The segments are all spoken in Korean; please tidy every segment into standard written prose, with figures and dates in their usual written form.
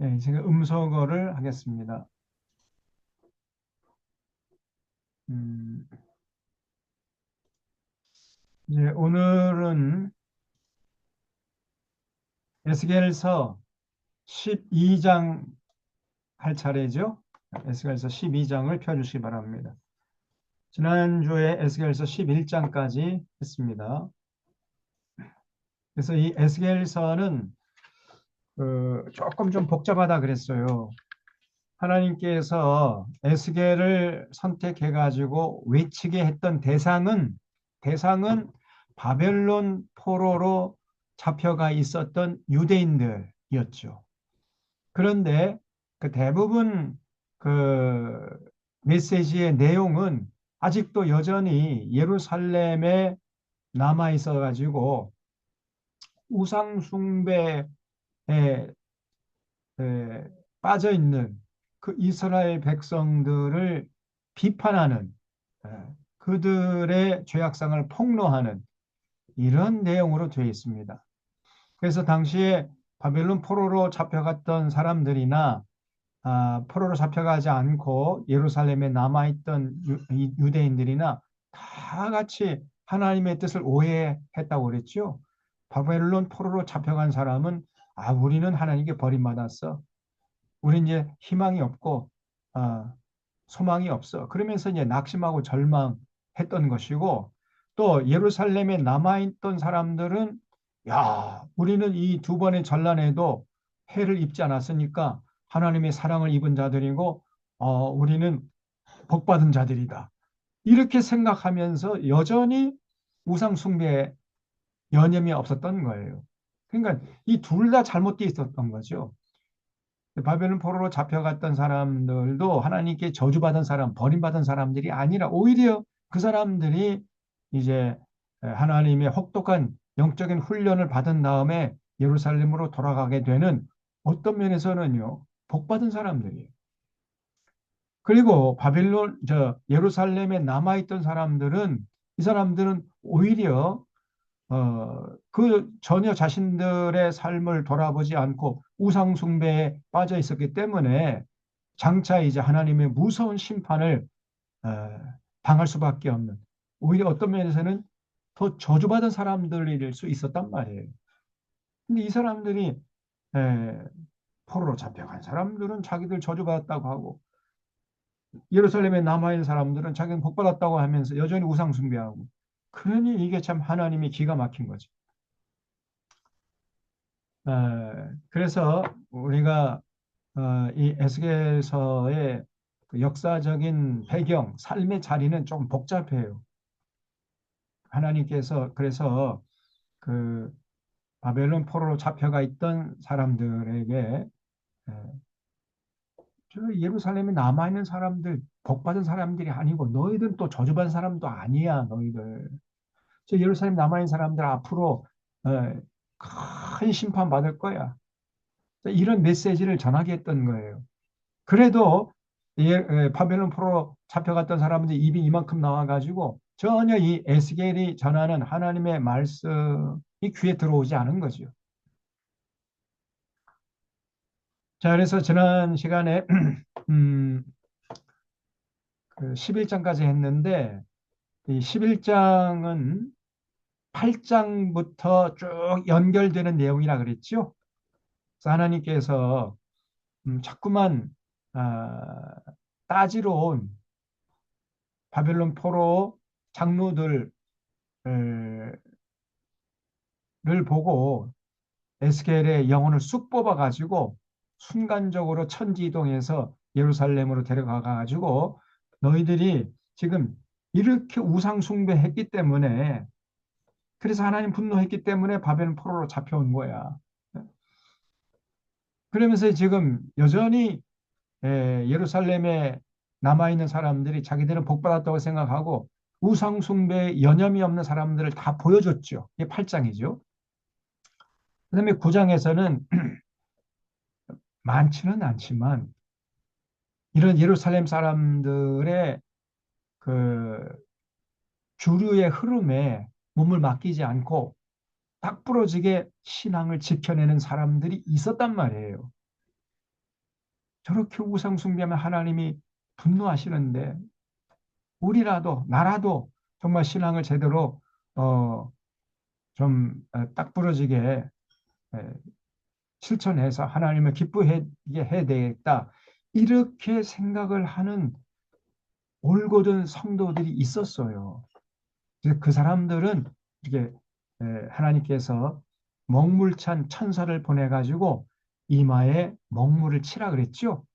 예, 제가 음소거를 하겠습니다. 음, 이제 오늘은 에스겔서 12장 할 차례죠. 에스겔서 12장을 펴주시기 바랍니다. 지난주에 에스겔서 11장까지 했습니다. 그래서 이 에스겔서는 조금 좀 복잡하다 그랬어요. 하나님께서 에스겔을 선택해 가지고 외치게 했던 대상은 바벨론 포로로 잡혀가 있었던 유대인들이었죠. 그런데 그 대부분 그 메시지의 내용은 아직도 여전히 예루살렘에 남아 있어 가지고 우상 숭배에 빠져 있는 그 이스라엘 백성들을 비판하는 에, 그들의 죄악상을 폭로하는 이런 내용으로 되어 있습니다. 그래서 당시에 바벨론 포로로 잡혀갔던 사람들이나 포로로 잡혀가지 않고 예루살렘에 남아있던 유대인들이나 다 같이 하나님의 뜻을 오해했다고 그랬죠. 바벨론 포로로 잡혀간 사람은 우리는 하나님께 버림받았어. 우리 이제 희망이 없고 아, 소망이 없어. 그러면서 이제 낙심하고 절망했던 것이고 또 예루살렘에 남아있던 사람들은 우리는 이 두 번의 전란에도 해를 입지 않았으니까 하나님의 사랑을 입은 자들이고 우리는 복받은 자들이다. 이렇게 생각하면서 여전히 우상 숭배에 여념이 없었던 거예요. 그러니까 이 둘 다 잘못되어 있었던 거죠. 바벨론 포로로 잡혀갔던 사람들도 하나님께 저주받은 사람, 버림받은 사람들이 아니라 오히려 그 사람들이 이제 하나님의 혹독한 영적인 훈련을 받은 다음에 예루살렘으로 돌아가게 되는 어떤 면에서는요, 복받은 사람들이에요. 그리고 예루살렘에 남아있던 사람들은 이 사람들은 오히려 그 전혀 자신들의 삶을 돌아보지 않고 우상숭배에 빠져 있었기 때문에 장차 이제 하나님의 무서운 심판을 어, 당할 수밖에 없는 오히려 어떤 면에서는 더 저주받은 사람들일 수 있었단 말이에요. 근데 이 사람들이 에, 포로로 잡혀간 사람들은 자기들 저주받았다고 하고 예루살렘에 남아있는 사람들은 자기는 복받았다고 하면서 여전히 우상숭배하고 그러니 이게 참 하나님이 기가 막힌 거죠. 그래서 우리가 이 에스겔서의 그 역사적인 배경, 삶의 자리는 좀 복잡해요. 하나님께서 그래서 그 바벨론 포로로 잡혀가 있던 사람들에게 에, 저 예루살렘에 남아있는 사람들, 복받은 사람들이 아니고 너희들은 또 저주받은 사람도 아니야, 너희들. 저 예루살렘 남아있는 사람들 앞으로 큰 심판 받을 거야. 이런 메시지를 전하게 했던 거예요. 그래도 바벨론 포로 잡혀갔던 사람들이 입이 이만큼 나와가지고 전혀 이 에스겔이 전하는 하나님의 말씀이 귀에 들어오지 않은 거죠. 자, 그래서 지난 시간에 음, 그 11장까지 했는데 이 11장은 8장부터 쭉 연결되는 내용이라 그랬죠. 그래서 하나님께서 자꾸만 아, 따지러 온 바벨론 포로 장로들을 보고 에스겔의 영혼을 쑥 뽑아가지고 순간적으로 천지 이동해서 예루살렘으로 데려가가지고 너희들이 지금 이렇게 우상 숭배했기 때문에 그래서 하나님 분노했기 때문에 바벨론 포로로 잡혀온 거야. 그러면서 지금 여전히 예루살렘에 남아있는 사람들이 자기들은 복받았다고 생각하고 우상 숭배에 여념이 없는 사람들을 다 보여줬죠. 이게 8장이죠. 그다음에 9장에서는 많지는 않지만 이런 예루살렘 사람들의 그 주류의 흐름에 몸을 맡기지 않고 딱 부러지게 신앙을 지켜내는 사람들이 있었단 말이에요. 저렇게 우상 숭배하면 하나님이 분노하시는데 우리라도 나라도 정말 신앙을 제대로 어, 좀 딱 부러지게 실천해서 하나님을 기쁘게 해야 되겠다. 이렇게 생각을 하는 올곧은 성도들이 있었어요. 그래서 그 사람들은 이렇게 하나님께서 먹물찬 천사를 보내가지고 이마에 먹물을 치라 그랬죠.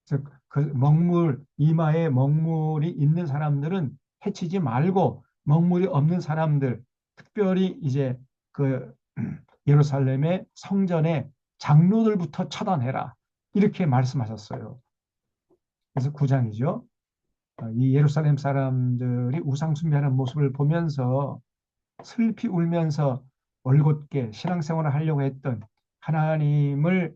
그래서 그 먹물, 이마에 먹물이 있는 사람들은 해치지 말고 먹물이 없는 사람들, 특별히 이제 그 예루살렘의 성전의 장로들부터 처단해라. 이렇게 말씀하셨어요. 그래서 9장이죠. 이 예루살렘 사람들이 우상 숭배하는 모습을 보면서 슬피 울면서 올곧게 신앙생활을 하려고 했던 하나님을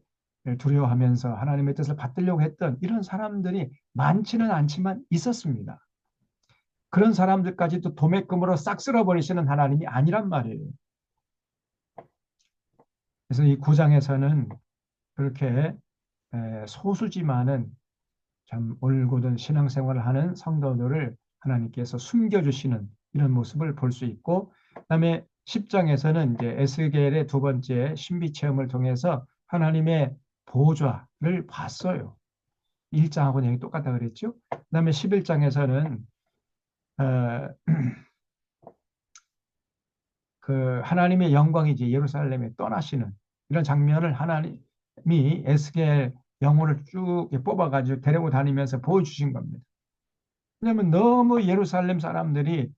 두려워하면서 하나님의 뜻을 받들려고 했던 이런 사람들이 많지는 않지만 있었습니다. 그런 사람들까지도 도매금으로 싹 쓸어버리시는 하나님이 아니란 말이에요. 그래서 이 9장에서는 그렇게 소수지만은 참 올곧은 신앙생활을 하는 성도들을 하나님께서 숨겨주시는 이런 모습을 볼 수 있고, 그다음에 10장에서는 이제 에스겔의 두 번째 신비 체험을 통해서 하나님의 보좌를 봤어요. 1장하고 내용이 똑같다 그랬죠. 그다음에 11장에서는 그 하나님의 영광이 이제 예루살렘에 떠나시는 이런 장면을 하나님이 에스겔 영혼을 쭉 뽑아가지고 데리고 다니면서 보여주신 겁니다. 왜냐하면 너무 예루살렘 사람들이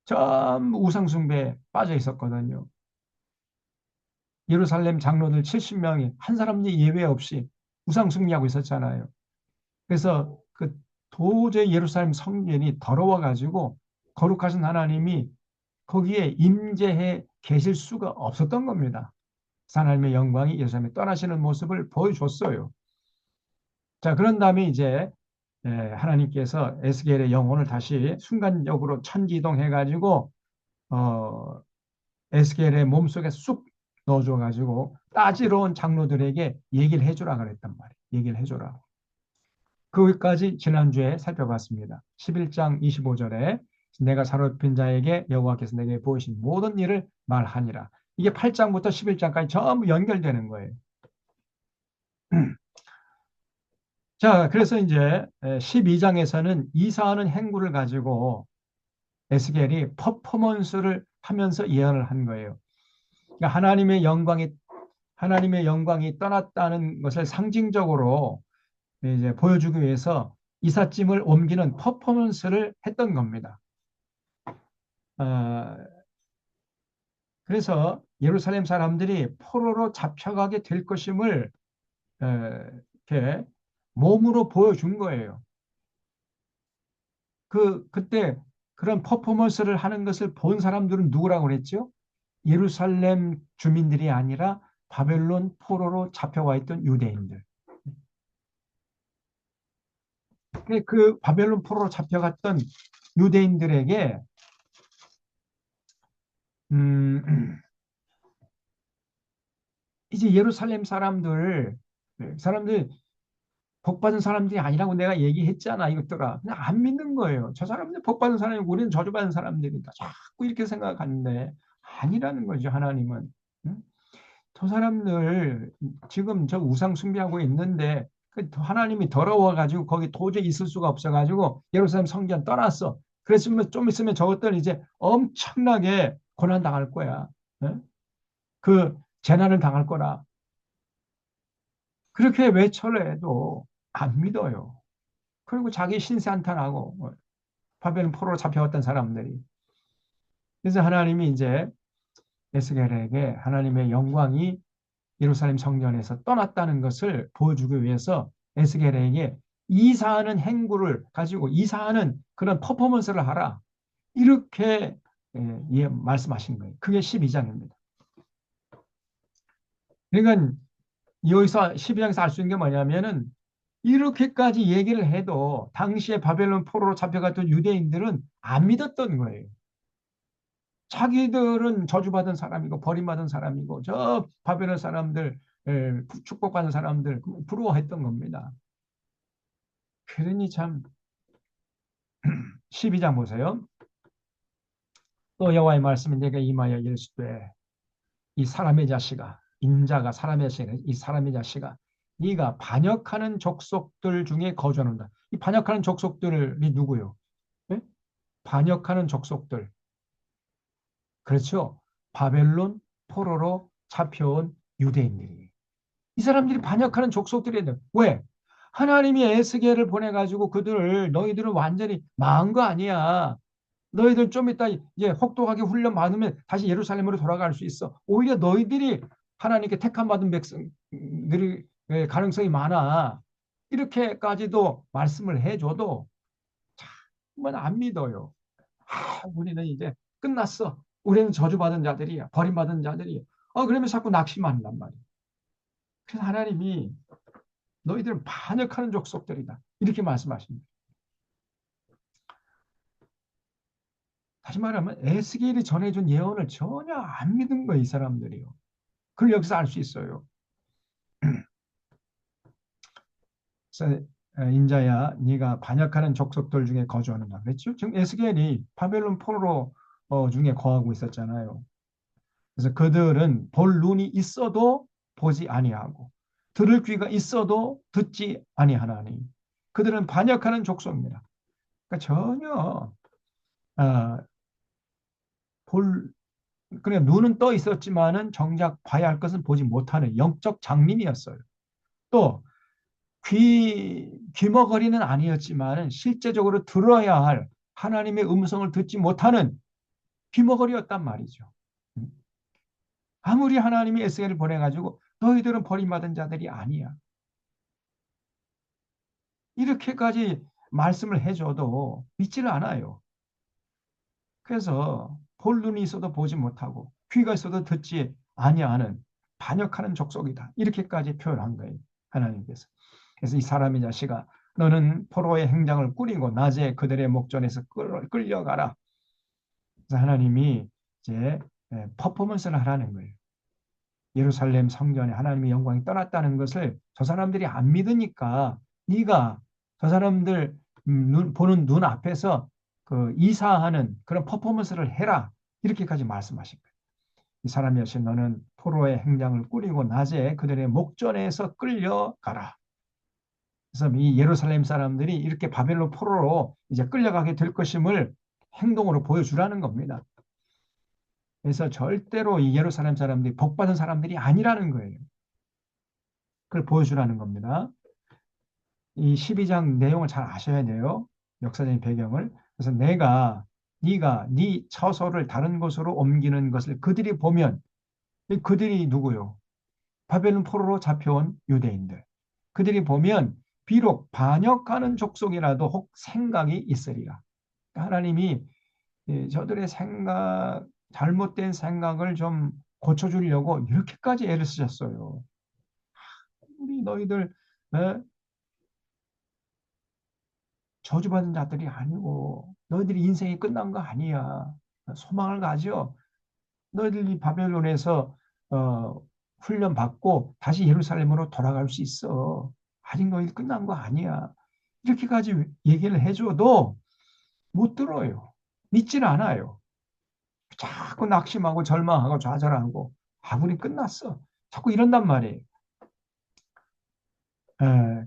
전부 우상숭배에 빠져 있었거든요. 예루살렘 장로들 70명이 한 사람도 예외 없이 우상숭배하고 있었잖아요. 그래서 그 도저히 예루살렘 성전이 더러워가지고 거룩하신 하나님이 거기에 임재해 계실 수가 없었던 겁니다. 하나님의 영광이 예루살렘에 떠나시는 모습을 보여줬어요. 자, 그런 다음에 이제 하나님께서 에스겔의 영혼을 다시 순간적으로 천지이동해가지고 에스겔의 몸속에 쑥 넣어줘가지고 따지러 온 장로들에게 얘기를 해주라 그랬단 말이에요. 얘기를 해줘라. 거기까지 지난주에 살펴봤습니다. 11장 25절에 내가 사로잡힌 자에게 여호와께서 내게 보이신 모든 일을 말하니라. 이게 8장부터 11장까지 전부 연결되는 거예요. 자, 그래서 이제 12장에서는 이사하는 행구를 가지고 에스겔이 퍼포먼스를 하면서 예언을 한 거예요. 그러니까 하나님의 영광이 떠났다는 것을 상징적으로 이제 보여주기 위해서 이삿짐을 옮기는 퍼포먼스를 했던 겁니다. 어, 그래서 예루살렘 사람들이 포로로 잡혀가게 될 것임을 이렇게 몸으로 보여준 거예요. 그때 그런 퍼포먼스를 하는 것을 본 사람들은 누구라고 그랬죠? 예루살렘 주민들이 아니라 바벨론 포로로 잡혀와 있던 유대인들. 그 바벨론 포로로 잡혀갔던 유대인들에게 음, 이제 예루살렘 사람들 복 받은 사람들이 아니라고 내가 얘기했잖아 이것들아. 그냥 안 믿는 거예요. 저 사람들 복 받은 사람이고 우리는 저주받은 사람들이다. 자꾸 이렇게 생각하는데 아니라는 거죠 하나님은. 응? 저 사람들 지금 저 우상 숭배하고 있는데 하나님이 더러워가지고 거기 도저히 있을 수가 없어가지고 예루살렘 성전 떠났어. 그랬으면 좀 있으면 저것들 이제 엄청나게 고난 당할 거야. 응? 그 재난을 당할 거라. 그렇게 외쳐를 해도 안 믿어요. 그리고 자기 신세 한탄하고 바벨론 포로로 잡혀왔던 사람들이. 그래서 하나님이 이제 에스겔에게 하나님의 영광이 예루살렘 성전에서 떠났다는 것을 보여주기 위해서 에스겔에게 이사하는 행구를 가지고 이사하는 그런 퍼포먼스를 하라. 이렇게 말씀하신 거예요. 그게 12장입니다. 그러니까 여기서 12장에서 알 수 있는 게 뭐냐면은 이렇게까지 얘기를 해도 당시에 바벨론 포로로 잡혀갔던 유대인들은 안 믿었던 거예요. 자기들은 저주받은 사람이고 버림받은 사람이고 저 바벨론 사람들 축복받은 사람들 부러워했던 겁니다. 그러니 참 12장 보세요. 또 여호와의 말씀이 내게 임하여 이르시되 이 사람의 자식아 인자가 사람의 자식아 이 사람의 자식아 네가 반역하는 족속들 중에 거주한다. 이 반역하는 족속들이 누구요? 예? 반역하는 족속들. 그렇죠. 바벨론 포로로 잡혀온 유대인들이. 이 사람들이 반역하는 족속들인데 왜? 하나님이 에스겔을 보내가지고 그들을 너희들은 완전히 망한 거 아니야. 너희들 좀 이따 이제 혹독하게 훈련 받으면 다시 예루살렘으로 돌아갈 수 있어. 오히려 너희들이 하나님께 택함 받은 백성들이 가능성이 많아. 이렇게까지도 말씀을 해줘도 정말 안 믿어요. 우리는 이제 끝났어. 우리는 저주받은 자들이야. 버림받은 자들이야. 그러면 자꾸 낙심한단 말이야. 그래서 하나님이 너희들은 반역하는 족속들이다. 이렇게 말씀하십니다. 다시 말하면 에스겔이 전해준 예언을 전혀 안 믿은 거예요, 이 사람들이요. 그걸 여기서 알 수 있어요. 그래서 인자야, 네가 반역하는 족속들 중에 거주하는가 그랬죠? 지금 에스겔이 바벨론 포로 중에 거하고 있었잖아요. 그래서 그들은 볼 눈이 있어도 보지 아니하고 들을 귀가 있어도 듣지 아니하나니 그들은 반역하는 족속입니다. 그러니까 전혀 어, 볼 그래 눈은 떠 있었지만은 정작 봐야 할 것은 보지 못하는 영적 장님이었어요. 또 귀머거리는 아니었지만은 실제적으로 들어야 할 하나님의 음성을 듣지 못하는 귀머거리였단 말이죠. 아무리 하나님이 에스겔을 보내가지고 너희들은 버림받은 자들이 아니야. 이렇게까지 말씀을 해줘도 믿지를 않아요. 그래서 볼 눈이 있어도 보지 못하고 귀가 있어도 듣지 아니하는 반역하는 족속이다. 이렇게까지 표현한 거예요. 하나님께서. 그래서 이 사람의 자식아 너는 포로의 행장을 꾸리고 낮에 그들의 목전에서 끌려가라. 그래서 하나님이 이제 퍼포먼스를 하라는 거예요. 예루살렘 성전에 하나님의 영광이 떠났다는 것을 저 사람들이 안 믿으니까 네가 저 사람들 보는 눈 앞에서 그 이사하는 그런 퍼포먼스를 해라. 이렇게까지 말씀하신 거예요. 이 사람이 여신 너는 포로의 행장을 꾸리고 낮에 그들의 목전에서 끌려가라. 그래서 이 예루살렘 사람들이 이렇게 바벨론 포로로 이제 끌려가게 될 것임을 행동으로 보여주라는 겁니다. 그래서 절대로 이 예루살렘 사람들이 복받은 사람들이 아니라는 거예요. 그걸 보여주라는 겁니다. 이 12장 내용을 잘 아셔야 돼요. 역사적인 배경을. 그래서 네가 네 처소를 다른 곳으로 옮기는 것을 그들이 보면 그들이 누구요? 바벨론 포로로 잡혀온 유대인들. 그들이 보면 비록 반역하는 족속이라도 혹 생각이 있으리라. 하나님이 저들의 잘못된 생각을 좀 고쳐주려고 이렇게까지 애를 쓰셨어요. 우리 너희들 저주받은 자들이 아니고 너희들이 인생이 끝난 거 아니야. 소망을 가져. 너희들이 바벨론에서 훈련 받고 다시 예루살렘으로 돌아갈 수 있어. 아직 너희들 끝난 거 아니야. 이렇게까지 얘기를 해줘도 못 들어요. 믿지는 않아요. 자꾸 낙심하고 절망하고 좌절하고 우리 끝났어. 자꾸 이런단 말이에요.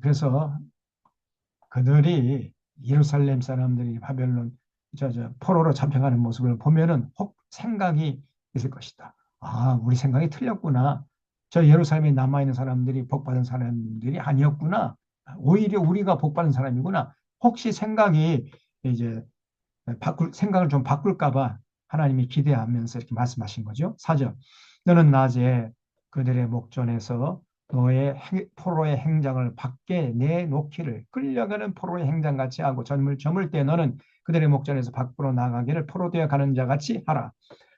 그래서 그들이 예루살렘 사람들이 바벨론 포로로 잡혀가는 모습을 보면은 혹 생각이 있을 것이다. 우리 생각이 틀렸구나. 저 예루살렘에 남아있는 사람들이 복받은 사람들이 아니었구나. 오히려 우리가 복받은 사람이구나. 혹시 생각이 이제 생각을 좀 바꿀까봐 하나님이 기대하면서 이렇게 말씀하신 거죠. 4절. 너는 낮에 그들의 목전에서 너의 포로의 행장을 밖에 내놓기를 끌려가는 포로의 행장같이 하고 저물 때 너는 그들의 목전에서 밖으로 나가기를 포로되어 가는 자같이 하라.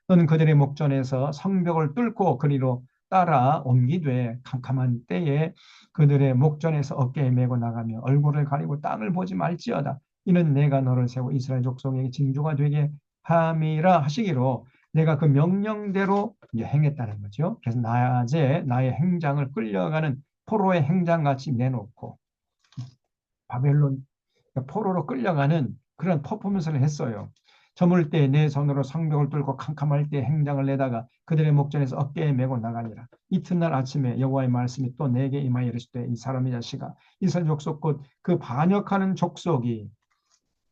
너는 그들의 목전에서 성벽을 뚫고 그리로 따라 옮기되 캄캄한 때에 그들의 목전에서 어깨에 메고 나가며 얼굴을 가리고 땅을 보지 말지어다. 이는 내가 너를 세워 이스라엘 족속에게 징조가 되게 함이라 하시기로 내가 그 명령대로 이제 행했다는 거죠. 그래서 낮에 나의 행장을 끌려가는 포로의 행장같이 내놓고 바벨론 포로로 끌려가는 그런 퍼포먼스를 했어요. 저물 때 내 손으로 성벽을 뚫고 캄캄할 때 행장을 내다가 그들의 목전에서 어깨에 메고 나가니라. 이튿날 아침에 여호와의 말씀이 또 내게 임하여 이르시되 이 사람의 자식아 이스라엘 족속 곧 그 반역하는 족속이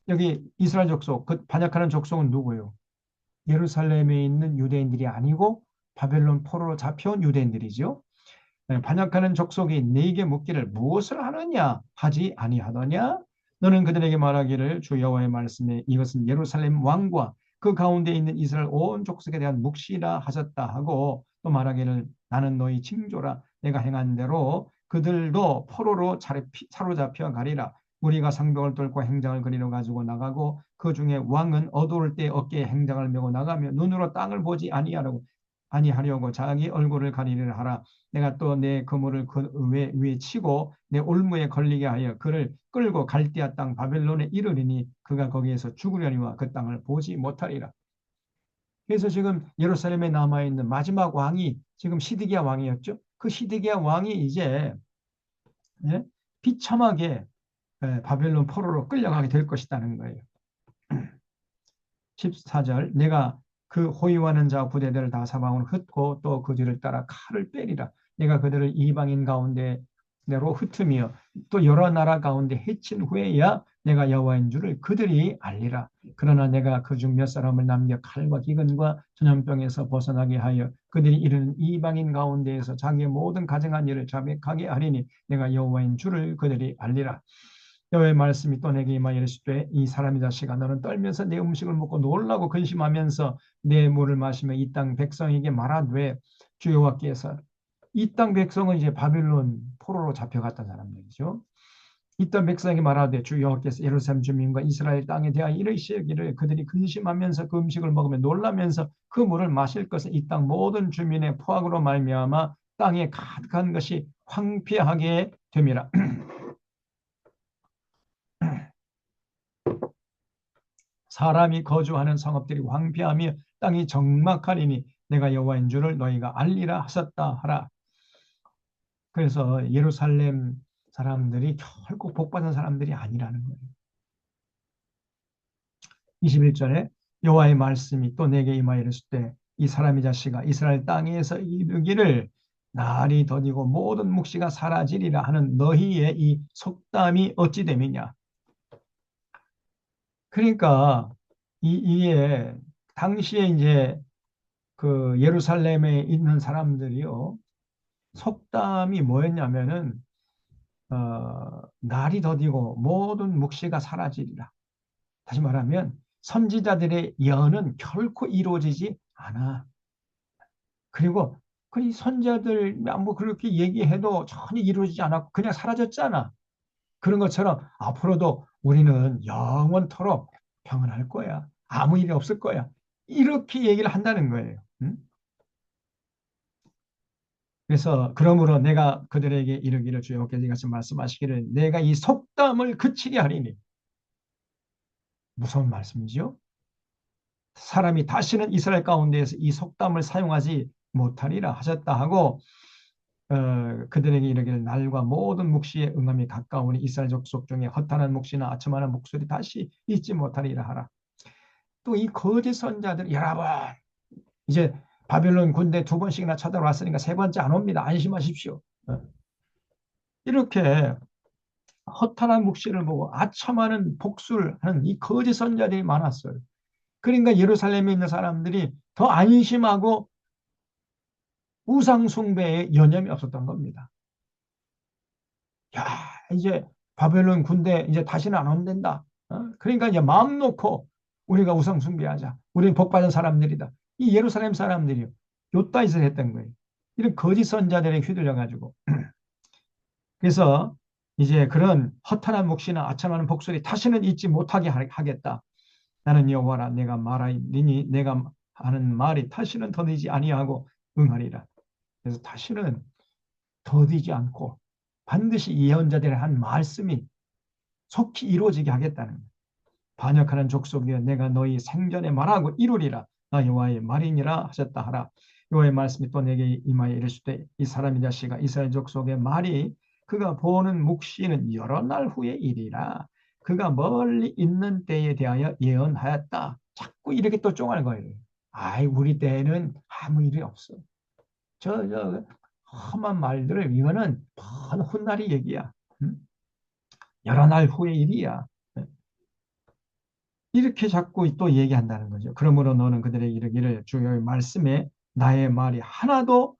여기 이스라엘 족속 그 반역하는 족속은 누구예요? 예루살렘에 있는 유대인들이 아니고 바벨론 포로로 잡혀온 유대인들이죠. 반역하는 족속이 네게 묻기를 무엇을 하느냐 하지 아니하더냐 너는 그들에게 말하기를 주 여호와의 말씀에 이것은 예루살렘 왕과 그 가운데 있는 이스라엘 온 족속에 대한 묵시라 하셨다 하고 또 말하기를 나는 너희 징조라 내가 행한 대로 그들도 포로로 사로잡혀 가리라 우리가 상벽을 뚫고 행장을 그리러 가지고 나가고 그 중에 왕은 어두울 때 어깨에 행장을 메고 나가며 눈으로 땅을 보지 아니하려고 자기 얼굴을 가리려 하라 내가 또 내 그물을 그 위에 치고 내 올무에 걸리게 하여 그를 끌고 갈대아 땅 바벨론에 이르리니 그가 거기에서 죽으려니와 그 땅을 보지 못하리라. 그래서 지금 예루살렘에 남아있는 마지막 왕이 지금 시드기야 왕이었죠. 그 시드기야 왕이 이제 예? 비참하게 바벨론 포로로 끌려가게 될 것이라는 거예요. 14절 내가 그 호위하는 자 부대들을 다 사방으로 흩고 또 그 뒤를 따라 칼을 빼리라. 내가 그들을 이방인 가운데로 흩으며 또 여러 나라 가운데 해친 후에야 내가 여호와인 줄을 그들이 알리라. 그러나 내가 그중 몇 사람을 남겨 칼과 기근과 전염병에서 벗어나게 하여 그들이 이르는 이방인 가운데에서 자기의 모든 가정한 일을 자백하게 하리니 내가 여호와인 줄을 그들이 알리라. 여호와의 말씀이 또 내게 임하여 이르시되 이 사람의 자식아 너는 떨면서 내 음식을 먹고 놀라고 근심하면서 내 물을 마시며 이 땅 백성에게 말하되 주 여호와께서 이 땅 백성은 이제 바빌론 포로로 잡혀갔던 사람들이죠. 이 땅 백성에게 말하되 주 여호와께서 예루살렘 주민과 이스라엘 땅에 대하여 이르시기를 그들이 근심하면서 그 음식을 먹으며 놀라면서 그 물을 마실 것은 이 땅 모든 주민의 포악으로 말미암아 땅에 가득한 것이 황폐하게 됨이라. 사람이 거주하는 성읍들이 황폐하며 땅이 적막하리니 내가 여호와인 줄을 너희가 알리라 하셨다 하라. 그래서 예루살렘 사람들이 결코 복받은 사람들이 아니라는 거예요. 21절에 여호와의 말씀이 또 내게 임하여 이르실 때 이 사람의 자식아 이스라엘 땅에서 이르기를 날이 더디고 모든 묵시가 사라지리라 하는 너희의 이 속담이 어찌 됨이냐. 그러니까 이게 당시에 이제 그 예루살렘에 있는 사람들이요. 속담이 뭐였냐면은 날이 더디고 모든 묵시가 사라지리라. 다시 말하면 선지자들의 예언은 결코 이루어지지 않아. 그리고 그 선지자들 뭐 그렇게 얘기해도 전혀 이루어지지 않았고 그냥 사라졌잖아. 그런 것처럼 앞으로도 우리는 영원토록 평안할 거야. 아무 일이 없을 거야. 이렇게 얘기를 한다는 거예요. 응? 그래서 그러므로 내가 그들에게 이르기를 주 여호와께서 이같이 말씀하시기를 내가 이 속담을 그치게 하리니 무서운 말씀이죠. 사람이 다시는 이스라엘 가운데에서 이 속담을 사용하지 못하리라 하셨다 하고 그들에게 이르기를 날과 모든 묵시의 응함이 가까우니 이스라엘 족속 중에 허탄한 묵시나 아첨하는 목소리 다시 잊지 못하리라 하라. 또 이 거짓 선자들 여러분 이제 바벨론 군대 두 번씩이나 쳐들어왔으니까 세 번째 안 옵니다. 안심하십시오. 이렇게 허탄한 묵시를 보고 아첨하는 복수를 하는 이 거짓 선자들이 많았어요. 그러니까 예루살렘에 있는 사람들이 더 안심하고 우상 숭배에 여념이 없었던 겁니다. 야, 이제 바벨론 군대 이제 다시는 안 온댄다. 그러니까 이제 마음 놓고 우리가 우상 숭배하자. 우리는 복받은 사람들이다. 이 예루살렘 사람들이요. 요따짓을 했던 거예요. 이런 거짓 선자들에 휘둘려 가지고. 그래서 이제 그런 허탄한 묵시나 아첨하는 복소리 다시는 잊지 못하게 하겠다. 나는 여호와라 내가 말하리니 내가 하는 말이 다시는 더디지 아니하고 응하리라. 그래서 다시는 더디지 않고 반드시 예언자들의 한 말씀이 속히 이루어지게 하겠다는 거예요. 반역하는 족속이여 내가 너희 생전에 말하고 이루리라. 나 여호와의 말이니라 하셨다 하라. 여호와의 말씀이 또 내게 임하여 이르시되 이 사람의 자식아 이스라엘 족속의 말이 그가 보는 묵시는 여러 날 후의 일이라. 그가 멀리 있는 때에 대하여 예언하였다. 자꾸 이렇게 또 쪼갈 거예요. 아이 우리 때에는 아무 일이 없어. 저 험한 말들을 이거는 먼 훗날의 얘기야. 응? 여러 날 후의 일이야. 이렇게 자꾸 또 얘기한다는 거죠. 그러므로 너는 그들에게 이르기를 주의 말씀에 나의 말이 하나도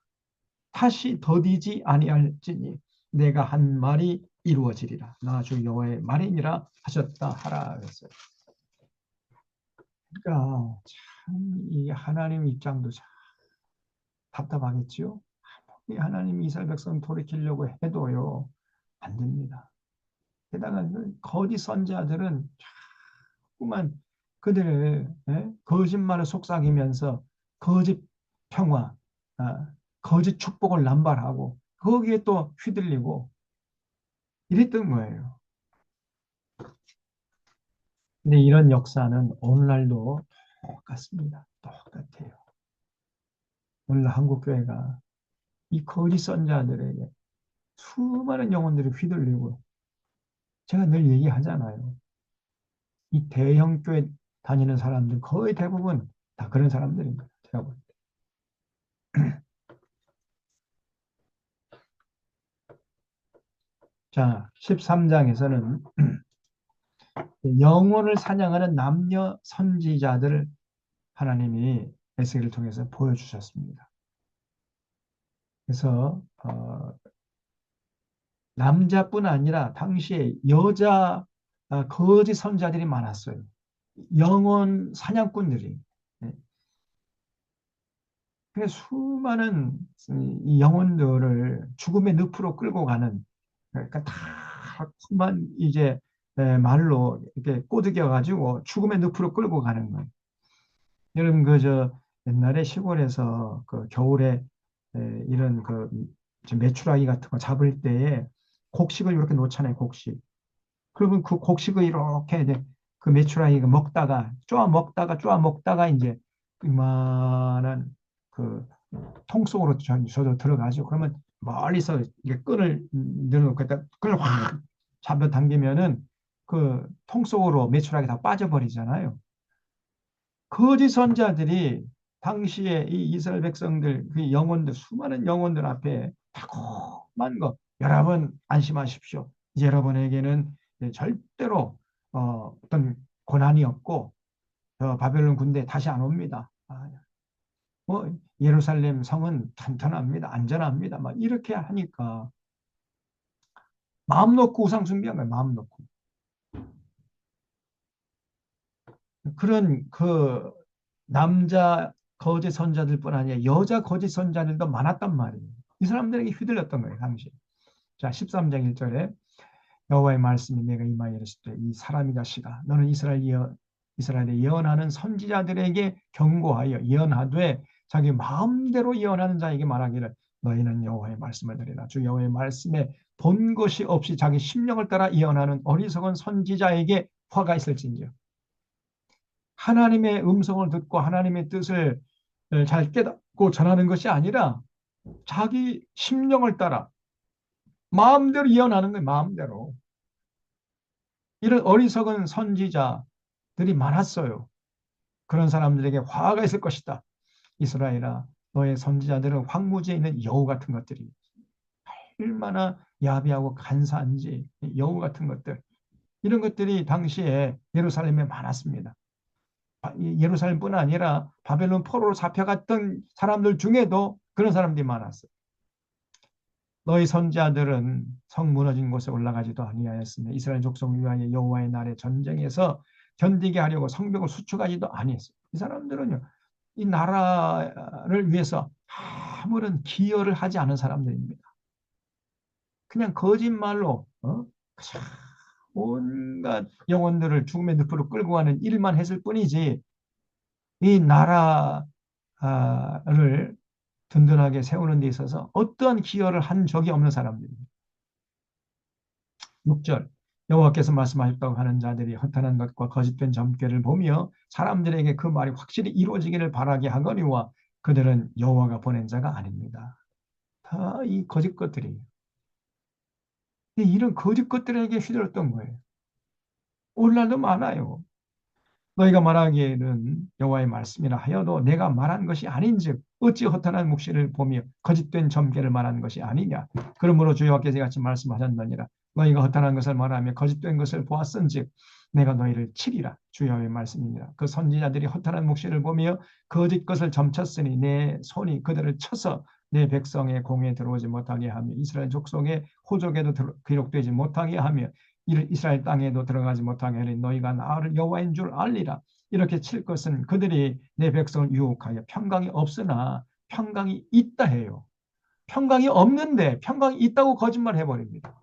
다시 더디지 아니할지니 내가 한 말이 이루어지리라. 나 주 여호와의 말이니라 하셨다 하라 그랬어요. 그러니까 참 이 하나님 입장도 참 답답하겠지요. 이 하나님 이스라엘 백성 돌이키려고 해도요 안 됩니다. 게다가 거짓 선지자들은 자꾸만 그들을 거짓말을 속삭이면서 거짓 평화, 거짓 축복을 남발하고 거기에 또 휘둘리고 이랬던 거예요. 근데 이런 역사는 오늘날도 똑같습니다. 똑같아요. 오늘 한국교회가 이 거짓 선자들에게 수많은 영혼들이 휘둘리고 제가 늘 얘기하잖아요. 이 대형 교회 다니는 사람들 거의 대부분 다 그런 사람들입니다. 제가 볼 때. 자, 13장에서는 영혼을 사냥하는 남녀 선지자들을 하나님이 에스겔을 통해서 보여주셨습니다. 그래서 남자뿐 아니라 당시에 여자 거짓 선자들이 많았어요. 영혼 사냥꾼들이. 예. 그래서 수많은 이 영혼들을 죽음의 늪으로 끌고 가는 그러니까 다만 이제 말로 이렇게 꼬드겨 가지고 죽음의 늪으로 끌고 가는 거예요. 여러분 그저 옛날에 시골에서 그 겨울에 이런 그 메추라기 같은 거 잡을 때에 곡식을 이렇게 놓잖아요. 곡식. 그러면 그 곡식을 이렇게 이제 그 메추라기가 먹다가 쪼아 먹다가 이제 이만한 그 통 속으로 저도 들어가죠. 그러면 멀리서 이게 끈을 늘어놓고 일단 끈을 확 잡아당기면은 그 통 속으로 메추라기 다 빠져버리잖아요. 거짓 선자들이 당시에 이 이스라엘 백성들 그 영혼들 수많은 영혼들 앞에 달콤한 거 여러분 안심하십시오. 여러분에게는 절대로 어떤 고난이 없고 바벨론 군대 다시 안 옵니다. 뭐 예루살렘 성은 탄탄합니다. 안전합니다. 막 이렇게 하니까 마음 놓고 우상 숭배한 거예요. 마음 놓고. 그런 그 남자 거짓 선자들뿐 아니라 여자 거짓 선자들도 많았단 말이에요. 이 사람들에게 휘둘렸던 거예요, 당시. 자, 13장 1절에 여호와의 말씀이 내가 임하여 이르시되 이 사람이 자식아 너는 이스라엘에 예언하는 선지자들에게 경고하여 예언하되 자기 마음대로 예언하는 자에게 말하기를 너희는 여호와의 말씀을 들으라. 주 여호와의 말씀에 본 것이 없이 자기 심령을 따라 예언하는 어리석은 선지자에게 화가 있을진저. 하나님의 음성을 듣고 하나님의 뜻을 잘 깨닫고 전하는 것이 아니라 자기 심령을 따라 마음대로 예언하는 거예요. 마음대로. 이런 어리석은 선지자들이 많았어요. 그런 사람들에게 화가 있을 것이다. 이스라엘아, 너의 선지자들은 황무지에 있는 여우 같은 것들이 얼마나 야비하고 간사한지 여우 같은 것들 이런 것들이 당시에 예루살렘에 많았습니다. 예루살렘뿐 아니라 바벨론 포로로 잡혀갔던 사람들 중에도 그런 사람들이 많았어요. 너희 선지자들은 성 무너진 곳에 올라가지도 아니하였으며 이스라엘 족속 위하여 여호와의 날에 전쟁에서 견디게 하려고 성벽을 수축하지도 아니했어요. 이 사람들은요, 이 나라를 위해서 아무런 기여를 하지 않은 사람들입니다. 그냥 거짓말로 온갖 영혼들을 죽음의 늪으로 끌고 가는 일만 했을 뿐이지 이 나라를 든든하게 세우는 데 있어서 어떠한 기여를 한 적이 없는 사람들입니다. 6절 여호와께서 말씀하셨다고 하는 자들이 허탄한 것과 거짓된 점괘를 보며 사람들에게 그 말이 확실히 이루어지기를 바라게 하거니와 그들은 여호와가 보낸 자가 아닙니다. 다 이 거짓 것들이 이런 거짓 것들에게 휘둘렀던 거예요. 오늘날도 많아요. 너희가 말하기에는 여호와의 말씀이라 하여도 내가 말한 것이 아닌즉 어찌 허탄한 묵시를 보며 거짓된 점괘를 말한 것이 아니냐. 그러므로 주 여호와께서 같이 말씀하셨느니라. 너희가 허탄한 것을 말하며 거짓된 것을 보았은즉 내가 너희를 치리라. 주 여호와의 말씀이니라. 그 선지자들이 허탄한 묵시를 보며 거짓 것을 점쳤으니 내 손이 그들을 쳐서 내 백성의 공에 들어오지 못하게 하며 이스라엘 족속의 호족에도 기록되지 못하게 하며 이스라엘 땅에도 들어가지 못하게 하니 너희가 나를 여호와인 줄 알리라. 이렇게 칠 것은 그들이 내 백성을 유혹하여 평강이 없으나 평강이 있다 해요. 평강이 없는데 평강이 있다고 거짓말 해버립니다.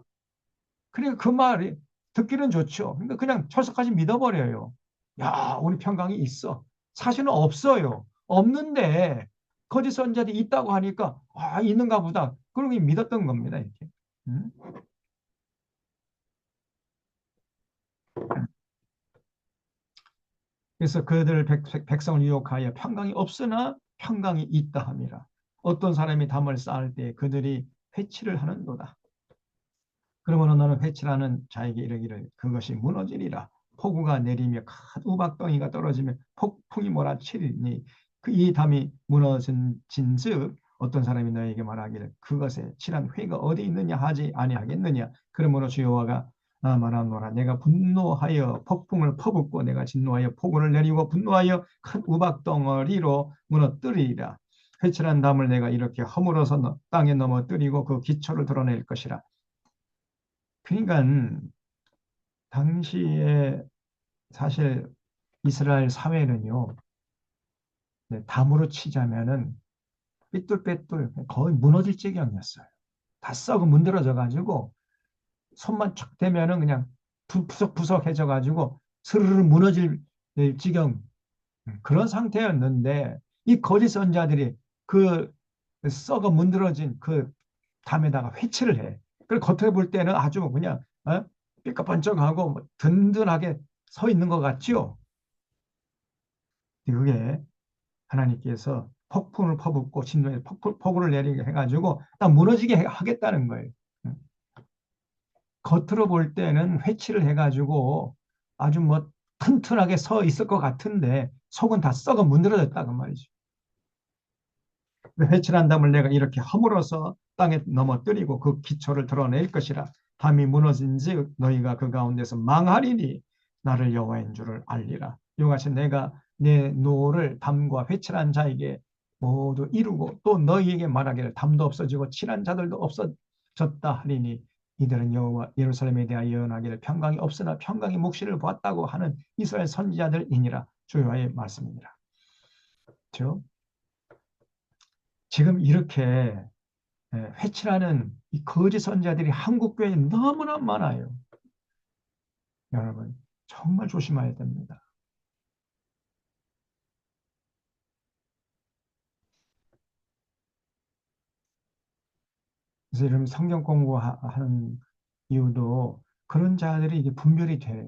그러니까 그 말이 듣기는 좋죠. 그러니까 그냥 철석까지 믿어버려요. 야, 우리 평강이 있어. 사실은 없어요. 없는데 거짓 선자들이 있다고 하니까 아, 있는가 보다. 그러고 믿었던 겁니다. 이렇게. 음? 그래서 그들 백성을 유혹하여 평강이 없으나 평강이 있다 함이라. 어떤 사람이 담을 쌓을 때 그들이 회치를 하는도다. 그러므로 너는 회칠하는 자에게 이르기를 그것이 무너지리라. 폭우가 내리며 큰 우박덩이가 떨어지며 폭풍이 몰아치리니 그 이 담이 무너진 진즉 어떤 사람이 너에게 말하기를 그것에 칠한 회가 어디 있느냐 하지 아니하겠느냐. 그러므로 주 여호와가 말하노라. 내가 분노하여 폭풍을 퍼붓고 내가 진노하여 폭우를 내리고 분노하여 큰 우박덩어리로 무너뜨리리라. 회칠한 담을 내가 이렇게 허물어서 땅에 넘어뜨리고 그 기초를 드러낼 것이라. 그러니까 당시에 사실 이스라엘 사회는요, 네, 담으로 치자면은 삐뚤빼뚤 거의 무너질 지경이었어요. 다 썩어 문드러져 가지고 손만 척 대면은 그냥 푸석푸석해져 가지고 스르르 무너질 지경 그런 상태였는데 이 거짓 선자들이 그 썩어 문드러진 그 담에다가 회치를 해. 그걸 겉에 볼 때는 아주 그냥 삐까번쩍하고 뭐 든든하게 서 있는 것 같죠. 그게 하나님께서 폭풍을 퍼붓고 진노의 폭우를 내리게 해가지고 딱 무너지게 하겠다는 거예요. 겉으로 볼 때는 회치를 해가지고 아주 뭐 튼튼하게 서 있을 것 같은데 속은 다 썩어 문드러졌다고 말이죠. 회칠한 담을 내가 이렇게 허물어서 땅에 넘어뜨리고 그 기초를 드러낼 것이라. 담이 무너진즉 너희가 그 가운데서 망하리니 나를 여호와인 줄을 알리라. 이와 같이 내가 내 노를 담과 회칠한 자에게 모두 이루고 또 너희에게 말하기를 담도 없어지고 칠한 자들도 없어졌다 하리니 이들은 여호와 예루살렘에 대하여 예언하기를 평강이 없으나 평강이 묵시를 보았다고 하는 이스라엘 선지자들이니라. 주 여호와의 말씀입니다. 그렇죠? 지금 이렇게 회칠하는 이 거짓 선자들이 한국 교회에 너무나 많아요. 여러분 정말 조심해야 됩니다. 그래서 이런 성경 공부하는 이유도 그런 자들이 이게 분별이 돼야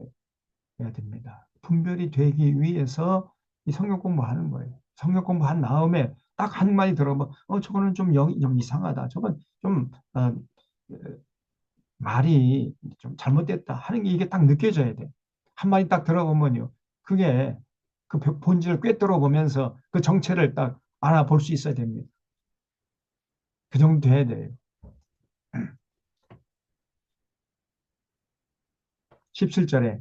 됩니다. 분별이 되기 위해서 이 성경 공부하는 거예요. 성경 공부한 다음에 딱 한마디 들어보면 저거는 좀 이상하다. 저건 좀 말이 좀 잘못됐다 하는 게 이게 딱 느껴져야 돼. 한마디 딱 들어보면요. 그게 그 본질을 꿰뚫어 보면서 그 정체를 딱 알아볼 수 있어야 됩니다. 그 정도 돼야 돼요. 17절에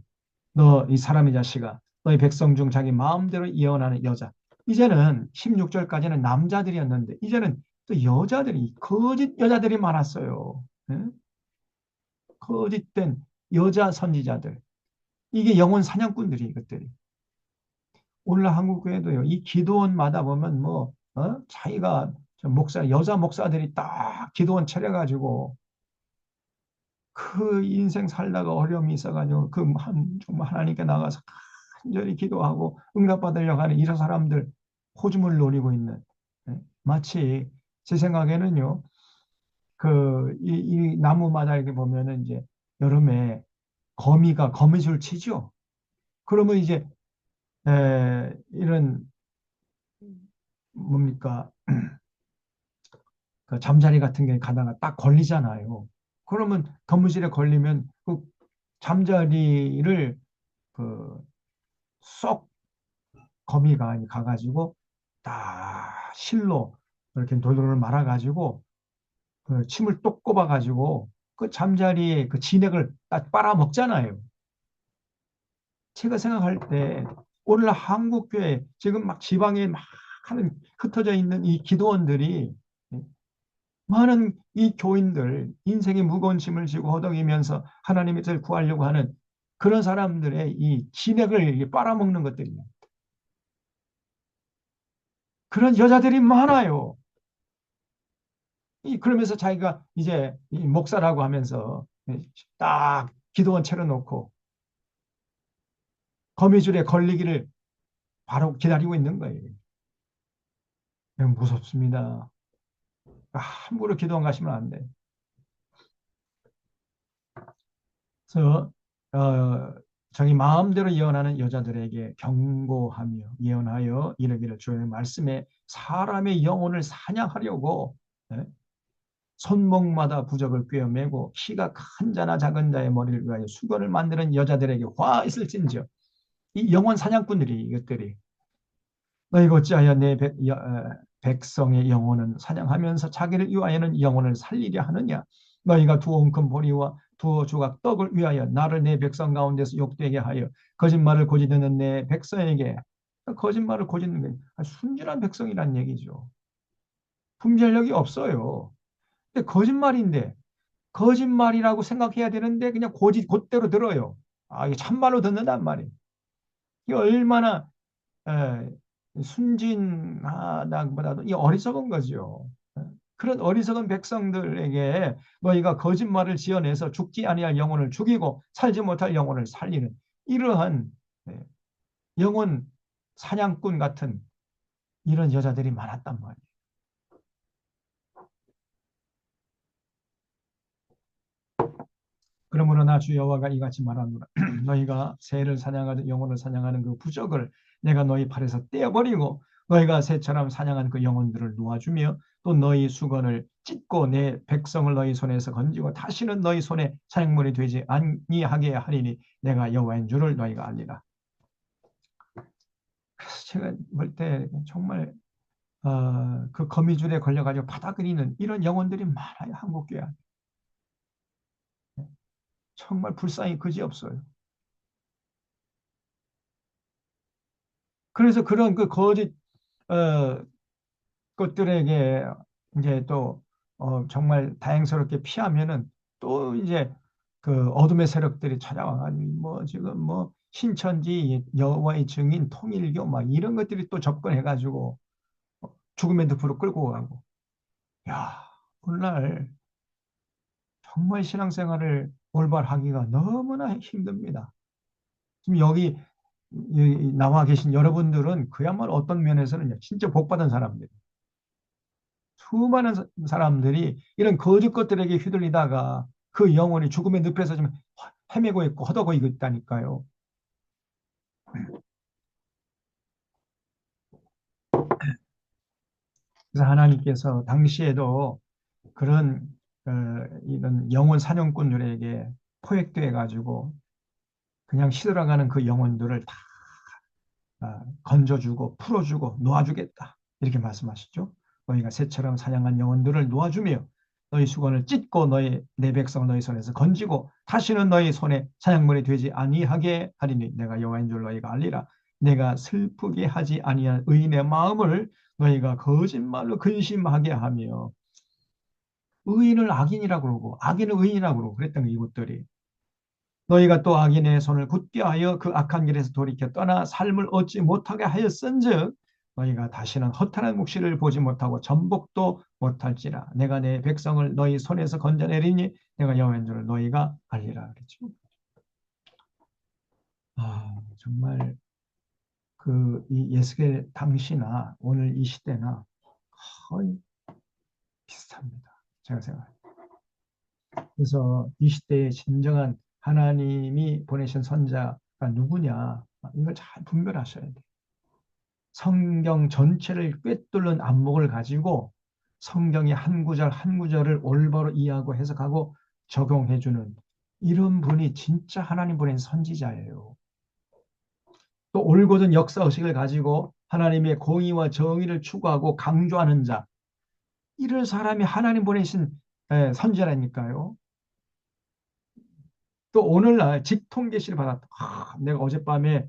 너 이 사람의 자식아 너희 백성 중 자기 마음대로 예언하는 여자. 이제는 16절까지는 남자들이었는데 이제는 또 여자들이 거짓 여자들이 많았어요. 응? 거짓된 여자 선지자들. 이게 영혼 사냥꾼들이 이것들이. 오늘 한국교회도요. 이 기도원마다 보면 뭐 자기가 여자 목사들이 딱 기도원 차려가지고 그 인생 살다가 어려움이 있어가지고 정말 하나님께 나가서 간절히 기도하고 응답받으려고 하는 이런 사람들 호주을 노리고 있는 마치 제 생각에는요. 이 나무마다 이렇게 보면은 이제 여름에 거미가 거미줄 치죠. 그러면 이제 이런 뭡니까 그 잠자리 같은 게 가다가 딱 걸리잖아요. 그러면 거미줄에 걸리면 그 잠자리를 그 쏙 거미가 가가지고 딱 실로 이렇게 돌돌 말아가지고 그 침을 똑 꼽아가지고 그 잠자리에 그 진액을 딱 빨아먹잖아요. 제가 생각할 때 오늘 한국교회 지금 막 지방에 막 하는 흩어져 있는 이 기도원들이 많은 이 교인들 인생의 무거운 짐을 지고 허덕이면서 하나님의 뜻을 구하려고 하는 그런 사람들의 이 진액을 빨아먹는 것들이에요. 그런 여자들이 많아요. 그러면서 자기가 이제 이 목사라고 하면서 딱 기도원 차려놓고 거미줄에 걸리기를 바로 기다리고 있는 거예요. 무섭습니다. 함부로 기도원 가시면 안 돼. 그래서 자기 마음대로 예언하는 여자들에게 경고하며 예언하여 이르기를 주의 말씀에 사람의 영혼을 사냥하려고 예? 손목마다 부적을 꿰어매고 키가 큰 자나 작은 자의 머리를 위하여 수건을 만드는 여자들에게 화 있을진저 이 영혼 사냥꾼들이 이것들이 너희가 어찌하여 내 백성의 영혼은 사냥하면서 자기를 위하여는 영혼을 살리려 하느냐 너희가 두 옹큼 보리와 두 조각 떡을 위하여 나를 내 백성 가운데서 욕되게 하여 거짓말을 고지드는 내 백성에게 거짓말을 고지는 게 순진한 백성이란 얘기죠. 분별력이 없어요. 근데 거짓말인데 거짓말이라고 생각해야 되는데 그냥 고지 곧대로 들어요. 이게 참말로 듣는단 말이에요. 이게 얼마나 에, 순진하다보다도 이 어리석은 거죠. 그런 어리석은 백성들에게 너희가 거짓말을 지어내서 죽지 아니할 영혼을 죽이고 살지 못할 영혼을 살리는 이러한 예, 영혼 사냥꾼 같은 이런 여자들이 많았단 말이에요. 그러므로 나 주 여호와가 이같이 말하노라. 너희가 새를 사냥하듯 영혼을 사냥하는 그 부적을 내가 너희 팔에서 떼어버리고 너희가 새처럼 사냥한 그 영혼들을 놓아주며 또 너희 수건을 찢고 내 백성을 너희 손에서 건지고 다시는 너희 손에 사냥물이 되지 아니하게 하리니 내가 여호와인 줄을 너희가 알리라. 그래서 제가 볼 때 정말 그 거미줄에 걸려가지고 바닥거리는 이런 영혼들이 많아요. 한국교회 안에. 정말 불쌍히 그지없어요. 그래서 그런 그 거짓 어, 것들에게 이제 또 정말 다행스럽게 피하면은 또 이제 그 어둠의 세력들이 찾아와가지고 뭐 지금 뭐 신천지 여호와의 증인 통일교 막 이런 것들이 또 접근해가지고 죽음의 늪으로 끌고 가고 야 오늘날 정말 신앙생활을 올바르하기가 너무나 힘듭니다. 지금 여기 나와 계신 여러분들은 그야말로 어떤 면에서는 진짜 복받은 사람들. 수많은 사람들이 이런 거짓 것들에게 휘둘리다가 그 영혼이 죽음의 늪에서 좀 헤매고 있고 허덕고 있다니까요. 그래서 하나님께서 당시에도 그런 이런 영혼 사냥꾼들에게 포획돼 가지고 그냥 시들어가는 그 영혼들을 다 건져주고 풀어주고 놓아주겠다. 이렇게 말씀하시죠. 너희가 새처럼 사냥한 영혼들을 놓아주며 너희 수건을 찢고 너희 내 백성 너희 손에서 건지고 다시는 너희 손에 사냥물이 되지 아니하게 하리니 내가 여호와인 줄 너희가 알리라. 내가 슬프게 하지 아니한 의인의 마음을 너희가 거짓말로 근심하게 하며 의인을 악인이라고 그러고 악인을 의인이라고 그러고 그랬던 거 이것들이 너희가 또 악인의 손을 굳게 하여 그 악한 길에서 돌이켜 떠나 삶을 얻지 못하게 하였은즉 너희가 다시는 허탄한 묵시를 보지 못하고 전복도 못할지라 내가 내 백성을 너희 손에서 건져내리니 내가 여호와인 줄 너희가 알리라 그랬죠. 정말 그 이 예스겔 당시나 오늘 이 시대나 거의 비슷합니다. 제가 생각해요. 그래서 이 시대의 진정한 하나님이 보내신 선자가 누구냐? 이걸 잘 분별하셔야 돼요. 성경 전체를 꿰뚫는 안목을 가지고 성경의 한 구절 한 구절을 올바로 이해하고 해석하고 적용해주는 이런 분이 진짜 하나님 보낸 선지자예요. 또 올곧은 역사의식을 가지고 하나님의 공의와 정의를 추구하고 강조하는 자, 이런 사람이 하나님 보내신 선지자라니까요. 또 오늘날 직통 계시를 받았다. 내가 어젯밤에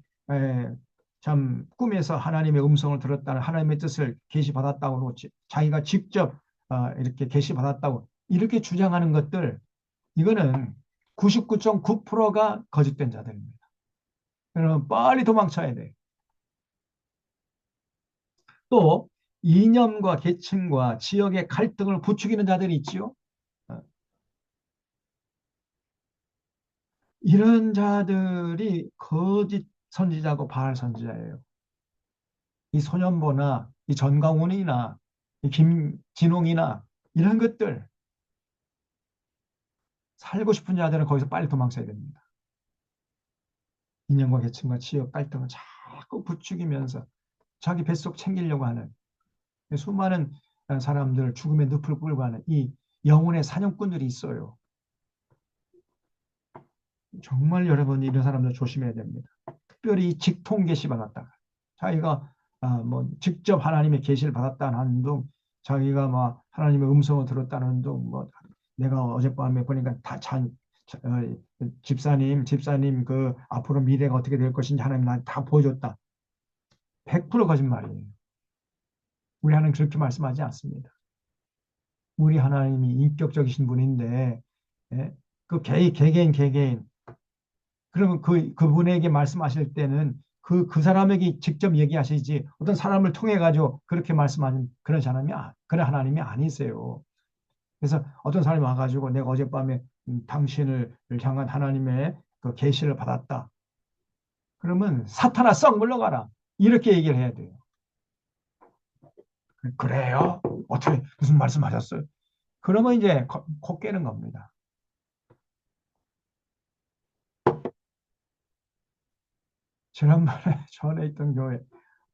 참 꿈에서 하나님의 음성을 들었다는 하나님의 뜻을 계시 받았다고 그러고 자기가 직접 이렇게 계시 받았다고 이렇게 주장하는 것들, 이거는 99.9%가 거짓된 자들입니다. 그러면 빨리 도망쳐야 돼. 또 이념과 계층과 지역의 갈등을 부추기는 자들이 있지요. 어, 이런 자들이 거짓 선지자고 바알 선지자예요. 이 소년보나 이 전광훈이나 이 김진홍이나 이런 것들, 살고 싶은 자들은 거기서 빨리 도망쳐야 됩니다. 이념과 계층과 지역 갈등을 자꾸 부추기면서 자기 뱃속 챙기려고 하는 수많은 사람들을 죽음의 늪을 끌고 가는 이 영혼의 사냥꾼들이 있어요. 정말 여러분이 이런 사람들 조심해야 됩니다. 특별히 직통 계시 받았다가 자기가 뭐 직접 하나님의 계시를 받았다는 한둥, 자기가 뭐 하나님의 음성을 들었다는 둥, 뭐 내가 어젯밤에 보니까 집사님 그 앞으로 미래가 어떻게 될 것인지 하나님 나한테 다 보여줬다. 100% 거짓말이에요. 우리 하나님 그렇게 말씀하지 않습니다. 우리 하나님이 인격적이신 분인데, 예? 그 개개인 그러면 그분에게 말씀하실 때는 그 사람에게 직접 얘기하시지 어떤 사람을 통해 가지고 그렇게 말씀하는 그런 하나님이 아니세요. 그래서 어떤 사람이 와가지고 내가 어젯밤에 당신을 향한 하나님의 그 계시를 받았다. 그러면 사탄아 썩 물러가라. 이렇게 얘기를 해야 돼요. 그래요? 어떻게 무슨 말씀하셨어요? 그러면 이제 코 깨는 겁니다. 지난번에 전에 있던 교회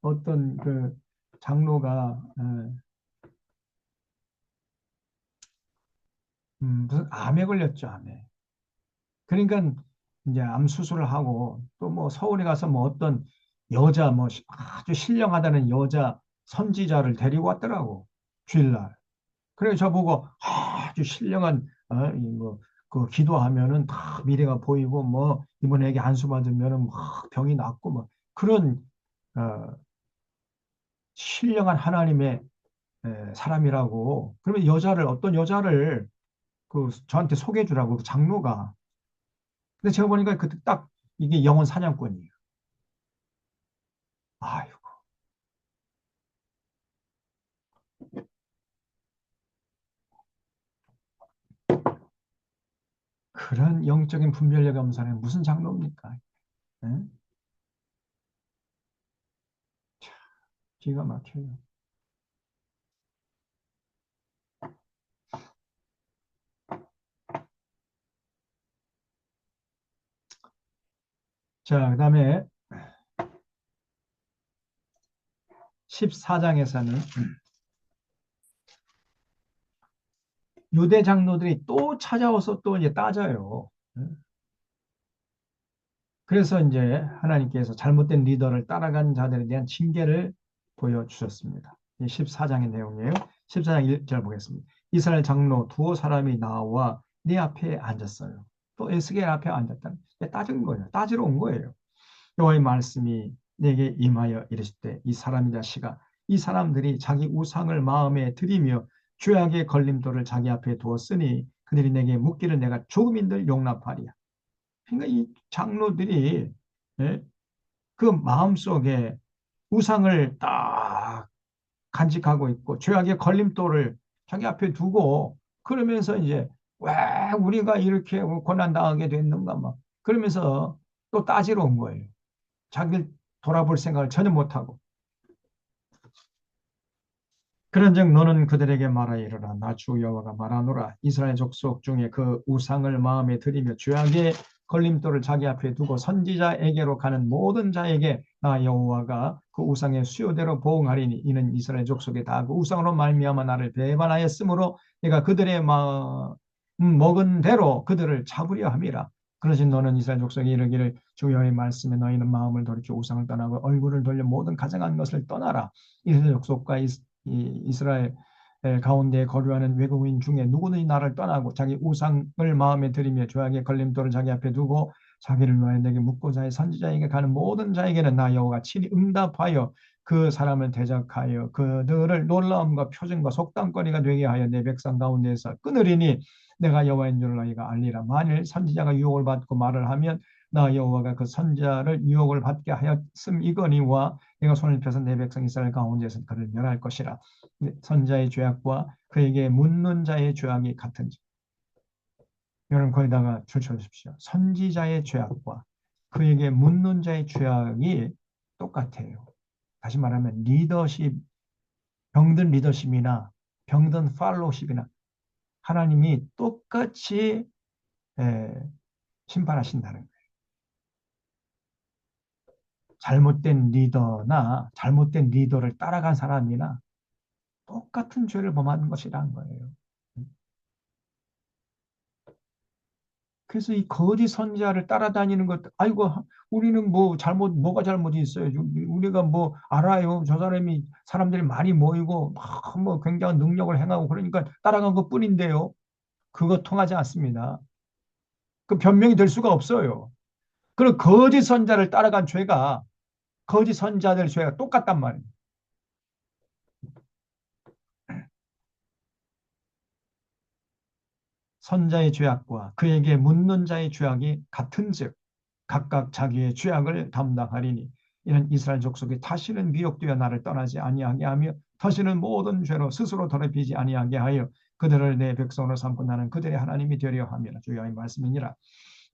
어떤 그 장로가 무슨 암에 걸렸죠, 암에. 그러니까 이제 암 수술을 하고 또 뭐 서울에 가서 뭐 어떤 여자 뭐 아주 신령하다는 여자 선지자를 데리고 왔더라고, 주일날. 그래서 저보고 아주 신령한 뭐그 기도하면은 다 미래가 보이고 뭐 이번에 애기 안수 받으면은 막 병이 낫고 뭐 그런 어, 신령한 하나님의 사람이라고. 그러면 어떤 여자를 그 저한테 소개해 주라고 그 장로가. 근데 제가 보니까 그 딱 이게 영혼 사냥꾼이에요. 아유, 그런 영적인 분별력이 없는 사람이 무슨 장로입니까? 응? 기가 막혀요. 자, 그다음에 14장에서는 유대 장로들이 또 찾아와서 또 이제 따져요. 응? 그래서 이제 하나님께서 잘못된 리더를 따라간 자들에 대한 징계를 보여주셨습니다. 14장의 내용이에요. 14장 1절 보겠습니다. 이스라엘 장로 두어 사람이 나와 네 앞에 앉았어요. 또 에스겔 앞에 앉았다. 따진 거예요. 따지러 온 거예요. 여호와의 말씀이 내게 임하여 이르시되 이 사람의 자식아, 이 사람들이 자기 우상을 마음에 들이며 죄악의 걸림돌을 자기 앞에 두었으니 그들이 내게 묻기를 내가 조금인들 용납하리야. 그러니까 이 장로들이, 예? 그 마음속에 우상을 딱 간직하고 있고 죄악의 걸림돌을 자기 앞에 두고 그러면서 이제 왜 우리가 이렇게 고난당하게 됐는가 막 그러면서 또 따지러 온 거예요. 자기를 돌아볼 생각을 전혀 못하고. 그런즉 너는 그들에게 말하 이르라. 나 주 여호와가 말하노라. 이스라엘 족속 중에 그 우상을 마음에 들이며 죄악의 걸림돌을 자기 앞에 두고 선지자에게로 가는 모든 자에게 나 여호와가 그 우상의 수요대로 보응하리니 이는 이스라엘 족속이 다 그 우상으로 말미암아 나를 배반하였으므로 내가 그들의 먹은 대로 그들을 잡으려 함이라. 그러신 너는 이스라엘 족속이 이르기를 주여의 말씀에 너희는 마음을 돌이켜 우상을 떠나고 얼굴을 돌려 모든 가증한 것을 떠나라. 이스라엘 족속과 이스라엘 가운데 거류하는 외국인 중에 누구든지 나를 떠나고 자기 우상을 마음에 들이며 죄악의 걸림돌을 자기 앞에 두고 자기를 위하여 내게 묻고자 해 선지자에게 가는 모든 자에게는 나 여호와가 친히 응답하여 그 사람을 대적하여 그들을 놀라움과 표징과 속담거리가 되게 하여 내 백성 가운데서 끊으리니 내가 여호와인 줄 너희가 알리라. 만일 선지자가 유혹을 받고 말을 하면 나 여호와가 그 선지자를 유혹을 받게 하였음이거니와 내가 손을 펴서 내 백성 이스라엘 가운데서 그를 멸할 것이라. 선자의 죄악과 그에게 묻는 자의 죄악이 같은지. 여러분 거기다가 줄쳐주십시오. 선지자의 죄악과 그에게 묻는 자의 죄악이 똑같아요. 다시 말하면 리더십, 병든 리더십이나 병든 팔로우십이나 하나님이 똑같이 심판하신다는 거예요. 잘못된 리더나 잘못된 리더를 따라간 사람이나 똑같은 죄를 범하는 것이라는 거예요. 그래서 이 거짓 선지자를 따라다니는 것, 아이고, 우리는 뭐 뭐가 잘못이 있어요. 우리가 뭐 알아요. 저 사람이 사람들이 많이 모이고 뭐 굉장한 능력을 행하고 그러니까 따라간 것 뿐인데요. 그거 통하지 않습니다. 그 변명이 될 수가 없어요. 그리고 거짓 선자를 따라간 죄가 거짓 선자들 죄가 똑같단 말이에요. 선자의 죄악과 그에게 묻는 자의 죄악이 같은즉 각각 자기의 죄악을 담당하리니 이는 이스라엘 족속이 다시는 미혹되어 나를 떠나지 아니하게 하며 다시는 모든 죄로 스스로 더럽히지 아니하게 하여 그들을 내 백성으로 삼고 나는 그들의 하나님이 되려 함이라. 주여의 말씀이니라.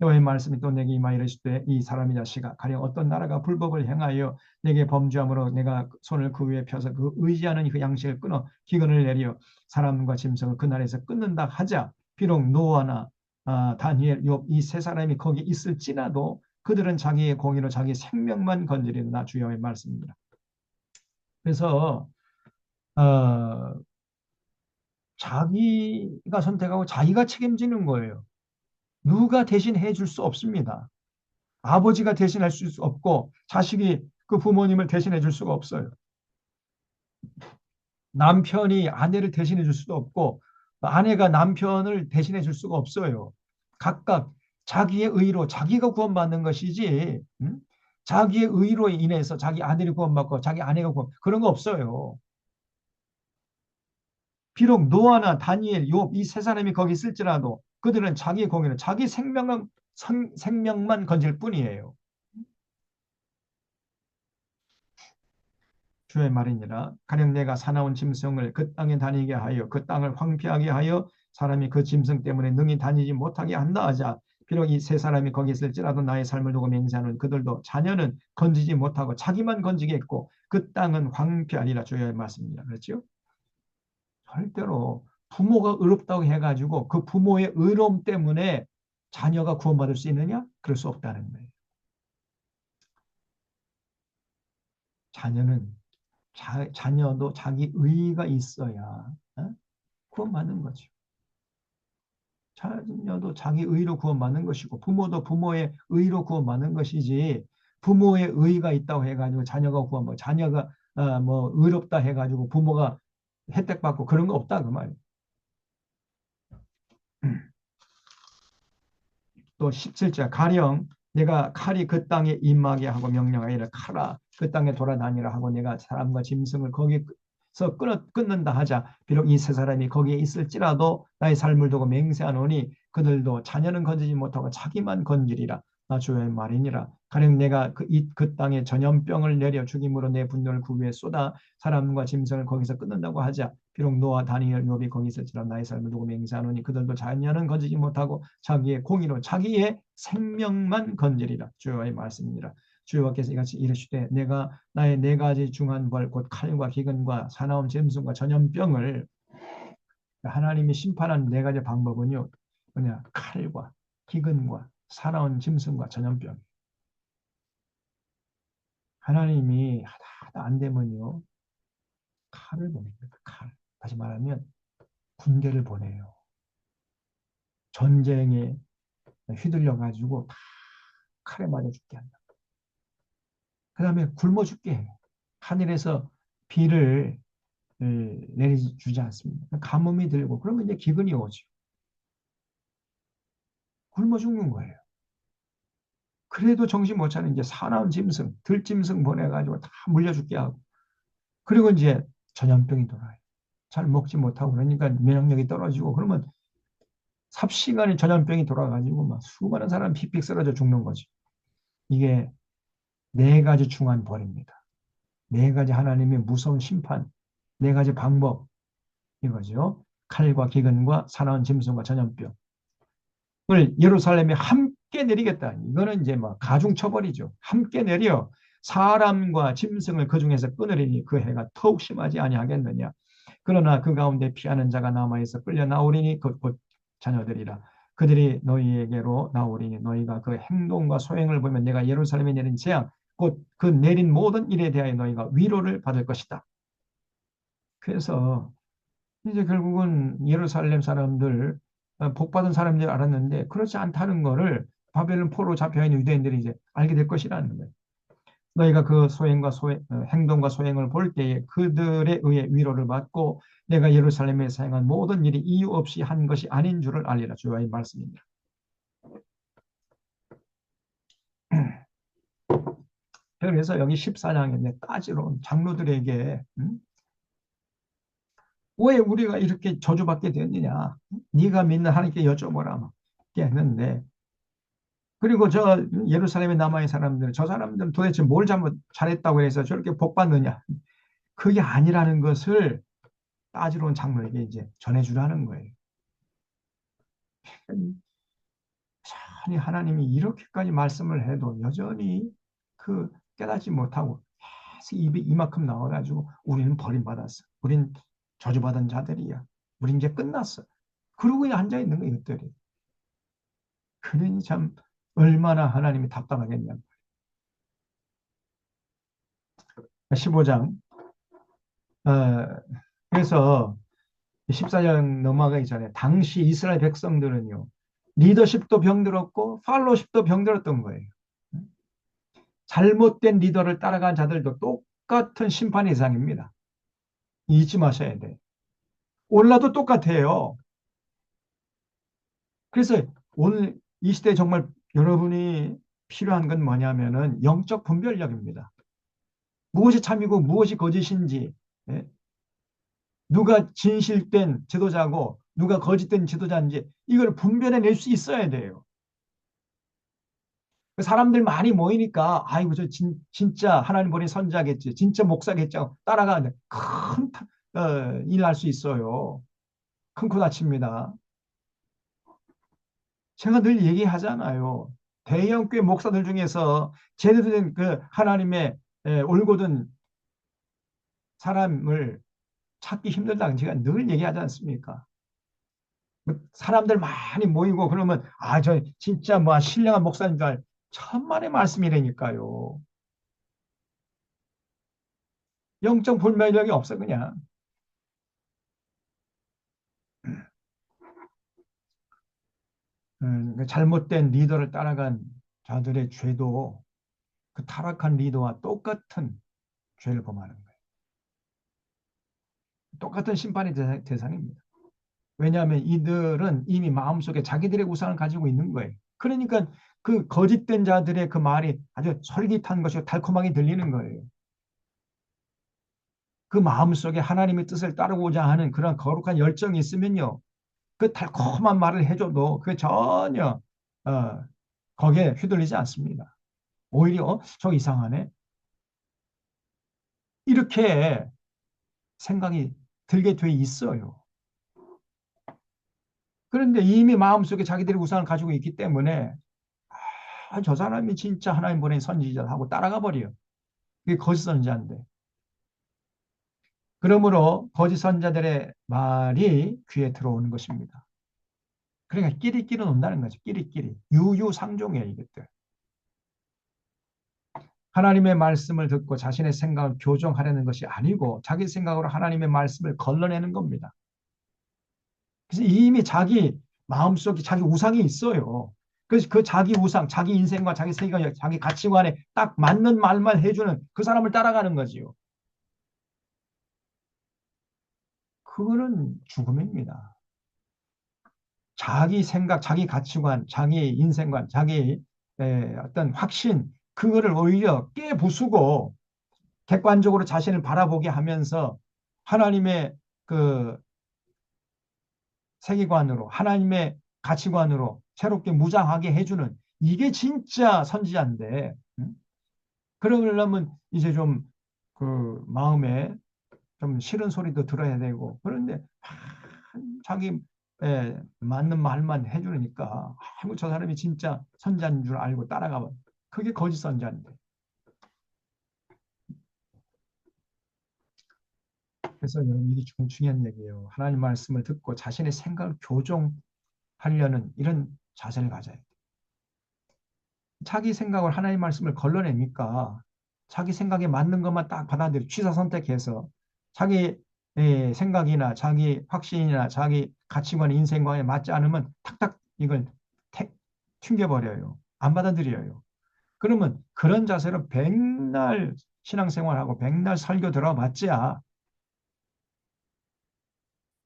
여호와의 말씀이 또 내게 임하 이르시되 이 사람의 자식아 가령 어떤 나라가 불법을 행하여 내게 범죄함으로 내가 손을 그 위에 펴서 그 의지하는 그 양식을 끊어 기근을 내려 사람과 짐승을 그 나라에서 끊는다 하자. 비록 노아나 다니엘, 욥 이 세 사람이 거기 있을지라도 그들은 자기의 공의로 자기 생명만 건지리라. 주여의 말씀입니다. 그래서 어, 자기가 선택하고 자기가 책임지는 거예요. 누가 대신해 줄 수 없습니다. 아버지가 대신할 수 없고 자식이 그 부모님을 대신해 줄 수가 없어요. 남편이 아내를 대신해 줄 수도 없고 아내가 남편을 대신해 줄 수가 없어요. 각각 자기의 의로 자기가 구원받는 것이지 자기의 의로 인해서 자기 아들이 구원받고 자기 아내가 그런 거 없어요. 비록 노아나 다니엘, 욥 이 세 사람이 거기 있을지라도 그들은 자기의 공의로 자기 생명만 건질 뿐이에요. 주의 말이니라. 가령 내가 사나운 짐승을 그 땅에 다니게 하여 그 땅을 황폐하게 하여 사람이 그 짐승 때문에 능히 다니지 못하게 한다 하자. 비록 이 세 사람이 거기 있을지라도 나의 삶을 두고 맹세하는 그들도 자녀는 건지지 못하고 자기만 건지겠고 그 땅은 황폐하리라. 주의 말씀입니다. 그렇죠? 절대로 부모가 의롭다고 해가지고 그 부모의 의로움 때문에 자녀가 구원받을 수 있느냐? 그럴 수 없다는 거예요. 자녀는 자녀도 자기 의의가 있어야 구원받는 거죠. 자녀도 자기 의로 구원받는 것이고 부모도 부모의 의로 구원받는 것이지 부모의 의의가 있다고 해가지고 자녀가 구원받고 자녀가 뭐 의롭다 해가지고 부모가 혜택받고 그런 거 없다 그 말이에요. 또 17절 가령 내가 칼이 그 땅에 임하게 하고 명령하기를 칼아 그 땅에 돌아다니라 하고 내가 사람과 짐승을 거기서 끊는다 하자. 비록 이 세 사람이 거기에 있을지라도 나의 삶을 두고 맹세하노니 그들도 자녀는 건지지 못하고 자기만 건지리라. 나 주의 말이니라. 가령 내가 그 땅에 전염병을 내려 죽임으로 내 분노를 그 위에 쏟아 사람과 짐승을 거기서 끊는다고 하자. 비록 노아 다니엘 욥이 거기 있을지라도 나의 삶을 두고 맹세하노니 그들도 자녀는 건지지 못하고 자기의 공의로 자기의 생명만 건지리라. 주의 말씀이니라. 주여께서 이같이 이르시되 내가 나의 네 가지 중한 벌 곧 칼과 기근과 사나운 짐승과 전염병을 하나님이 심판하는 네 가지 방법은요. 뭐냐 칼과 기근과 사나운 짐승과 전염병. 하나님이 하다 안 되면요, 칼을 보냅니다. 칼. 다시 말하면 군대를 보내요. 전쟁에 휘둘려 가지고 다 칼에 맞아 죽게 한다. 그 다음에 굶어 죽게 해. 하늘에서 비를 내려주지 않습니다. 가뭄이 들고 그러면 이제 기근이 오죠. 굶어 죽는 거예요. 그래도 정신 못 차리는 이제 사나운 짐승, 들짐승 보내가지고 다 물려 죽게 하고 그리고 이제 전염병이 돌아요. 잘 먹지 못하고 그러니까 면역력이 떨어지고 그러면 삽시간에 전염병이 돌아가지고 막 수많은 사람이 픽픽 쓰러져 죽는 거지. 이게 네 가지 중한 벌입니다. 네 가지 하나님의 무서운 심판, 네 가지 방법 이거죠. 칼과 기근과 사나운 짐승과 전염병을 예루살렘에 함께 내리겠다. 이거는 이제 뭐 가중처벌이죠. 함께 내려 사람과 짐승을 그 중에서 끊으리니 그 해가 더욱 심하지 아니하겠느냐. 그러나 그 가운데 피하는 자가 남아있어 끌려 나오리니 곧 자녀들이라. 그들이 너희에게로 나오리니 너희가 그 행동과 소행을 보면 내가 예루살렘에 내린 재앙 곧 그 내린 모든 일에 대하여 너희가 위로를 받을 것이다. 그래서 이제 결국은 예루살렘 사람들 복받은 사람들이 알았는데 그렇지 않다는 거를 바벨론 포로 잡혀 있는 유대인들이 이제 알게 될 것이라는 거예요. 너희가 그 행동과 소행을 볼 때에 그들에 의해 위로를 받고 내가 예루살렘에서 행한 모든 일이 이유 없이 한 것이 아닌 줄을 알리라. 주의 말씀입니다. 그래서 여기 14장에 따지러 장로들에게 왜 우리가 이렇게 저주받게 됐느냐? 네가 믿는 하나님께 여쭤보라. 막 이렇게 했는데 그리고 저 예루살렘에 남아있는 사람들, 저 사람들은 도대체 뭘 잘했다고 해서 저렇게 복 받느냐? 그게 아니라는 것을 따지러 온 장로에게 이제 전해주라는 거예요. 여전히 하나님이 이렇게까지 말씀을 해도 여전히 그 깨닫지 못하고 계속 입이 이만큼 나와가지고 우리는 버림받았어. 우린 저주받은 자들이야. 우린 이제 끝났어. 그러고 그냥 앉아있는 거예요, 이것들이. 그러니 참 얼마나 하나님이 답답하겠냐. 15장. 그래서 14장 넘어가기 전에 당시 이스라엘 백성들은요. 리더십도 병들었고 팔로십도 병들었던 거예요. 잘못된 리더를 따라간 자들도 똑같은 심판의 대상입니다. 잊지 마셔야 돼. 올라도 똑같아요. 그래서 오늘 이 시대에 정말 여러분이 필요한 건 뭐냐면은 영적 분별력입니다. 무엇이 참이고 무엇이 거짓인지, 예? 누가 진실된 지도자고 누가 거짓된 지도자인지 이걸 분별해낼 수 있어야 돼요. 사람들 많이 모이니까 아이고 저 진짜 하나님 보낸 선자겠지, 진짜 목사겠지 하고 따라가는데 큰 일 날 수 있어요. 큰 코 다칩니다. 제가 늘 얘기하잖아요. 대형교회 목사들 중에서 제대로 된 그 하나님의 올곧은 사람을 찾기 힘들다는 제가 늘 얘기하지 않습니까? 사람들 많이 모이고 그러면 아, 저 진짜 뭐 신령한 목사인 줄 천만의 말씀이라니까요. 영적 불멸력이 없어 그냥. 잘못된 리더를 따라간 자들의 죄도 그 타락한 리더와 똑같은 죄를 범하는 거예요. 똑같은 심판의 대상입니다. 왜냐하면 이들은 이미 마음속에 자기들의 우상을 가지고 있는 거예요. 그러니까 그 거짓된 자들의 그 말이 아주 솔깃한 것이고 달콤하게 들리는 거예요. 그 마음속에 하나님의 뜻을 따르고자 하는 그런 거룩한 열정이 있으면요. 그 달콤한 말을 해줘도 그 전혀 거기에 휘둘리지 않습니다. 오히려 저 이상하네. 이렇게 생각이 들게 돼 있어요. 그런데 이미 마음속에 자기들의 우상을 가지고 있기 때문에 아, 저 사람이 진짜 하나님 보낸 선지자 하고 따라가 버려요. 그게 거짓 선지자인데. 그러므로 거짓 선자들의 말이 귀에 들어오는 것입니다. 그러니까 끼리끼리 논다는 거죠. 끼리끼리. 유유상종이에요, 이것들. 하나님의 말씀을 듣고 자신의 생각을 교정하려는 것이 아니고 자기 생각으로 하나님의 말씀을 걸러내는 겁니다. 그래서 이미 자기 마음속에 자기 우상이 있어요. 그래서 그 자기 우상, 자기 인생과 자기 생각, 자기 가치관에 딱 맞는 말만 해주는 그 사람을 따라가는 거지요. 그거는 죽음입니다. 자기 생각, 자기 가치관, 자기 인생관, 자기 어떤 확신, 그거를 오히려 깨부수고 객관적으로 자신을 바라보게 하면서 하나님의 그 세계관으로, 하나님의 가치관으로 새롭게 무장하게 해주는 이게 진짜 선지자인데, 그러려면 이제 좀 그 마음에 좀 싫은 소리도 들어야 되고, 그런데 자기 맞는 말만 해주니까 아이고 저 사람이 진짜 선지자인 줄 알고 따라가면 그게 거짓 선지자인데. 그래서 여러분 이게 좀 중요한 얘기예요. 하나님 말씀을 듣고 자신의 생각을 교정하려는 이런 자세를 가져야 돼요. 자기 생각을 하나님 말씀을 걸러내니까 자기 생각에 맞는 것만 딱 받아들여 취사 선택해서 자기 생각이나 자기 확신이나 자기 가치관, 인생관에 맞지 않으면 탁탁 이걸 튕겨버려요. 안 받아들여요. 그러면 그런 자세로 백날 신앙생활하고 백날 설교 들어봤자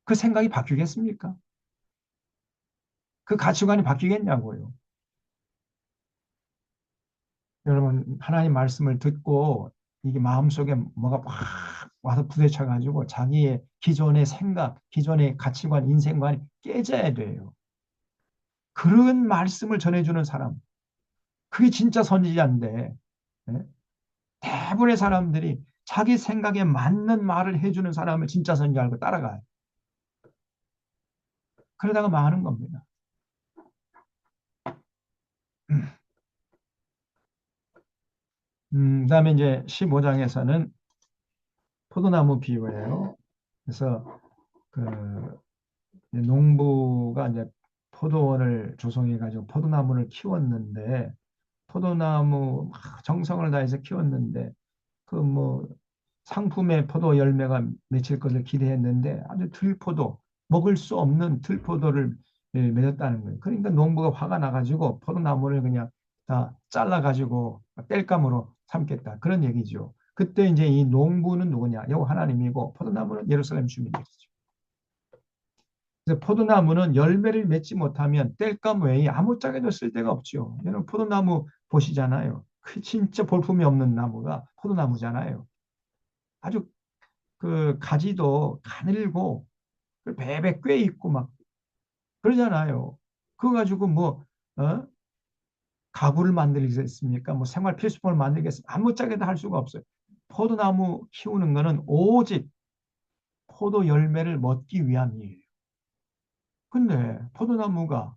그 생각이 바뀌겠습니까? 그 가치관이 바뀌겠냐고요. 여러분, 하나님 말씀을 듣고 이게 마음속에 뭐가 확 와서 부딪혀가지고 자기의 기존의 생각, 기존의 가치관, 인생관이 깨져야 돼요. 그런 말씀을 전해주는 사람, 그게 진짜 선지자인데, 예? 대부분의 사람들이 자기 생각에 맞는 말을 해주는 사람을 진짜 선지자 알고 따라가요. 그러다가 망하는 겁니다. 그다음에 이제 15장에서는 포도나무 비유예요. 그래서 그 농부가 이제 포도원을 조성해 가지고 포도나무를 키웠는데 포도나무 막 정성을 다해서 키웠는데 그 뭐 상품의 포도 열매가 맺힐 것을 기대했는데 아주 들포도 먹을 수 없는 들포도를 맺었다는 거예요. 그러니까 농부가 화가 나가지고 포도나무를 그냥 다 잘라가지고 땔감으로 삼겠다 그런 얘기죠. 그때 이제 이 농부는 누구냐? 여호와 하나님이고 포도나무는 예루살렘 주민들이죠. 그래서 포도나무는 열매를 맺지 못하면 땔감 외에 아무짝에도 쓸 데가 없죠. 여러분 포도나무 보시잖아요. 그 진짜 볼품이 없는 나무가 포도나무잖아요. 아주 그 가지도 가늘고 배배 꽤 있고 막 그러잖아요. 그거 가지고 뭐 어? 가구를 만들겠습니까? 뭐 생활 필수품을 만들겠습니까? 아무짝에도 할 수가 없어요. 포도나무 키우는 거는 오직 포도 열매를 먹기 위함이에요. 근데 포도나무가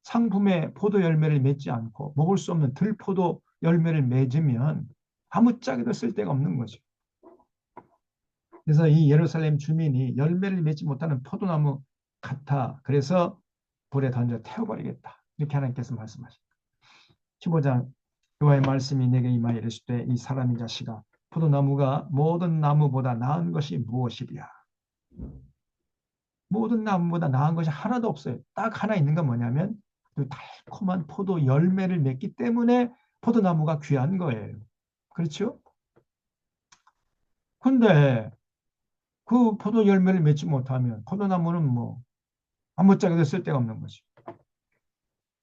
상품의 포도 열매를 맺지 않고 먹을 수 없는 들포도 열매를 맺으면 아무짝에도 쓸데가 없는 거죠. 그래서 이 예루살렘 주민이 열매를 맺지 못하는 포도나무 같아. 그래서 불에 던져 태워버리겠다. 이렇게 하나님께서 말씀하십니다. 15장 여호와의 말씀이 내게 임하여 이르시되 이 사람의 자식아 포도나무가 모든 나무보다 나은 것이 무엇이랴. 모든 나무보다 나은 것이 하나도 없어요. 딱 하나 있는 건 뭐냐면 그 달콤한 포도 열매를 맺기 때문에 포도나무가 귀한 거예요. 그렇죠? 근데 그 포도 열매를 맺지 못하면 포도나무는 뭐 아무짝에도 쓸데가 없는 거죠.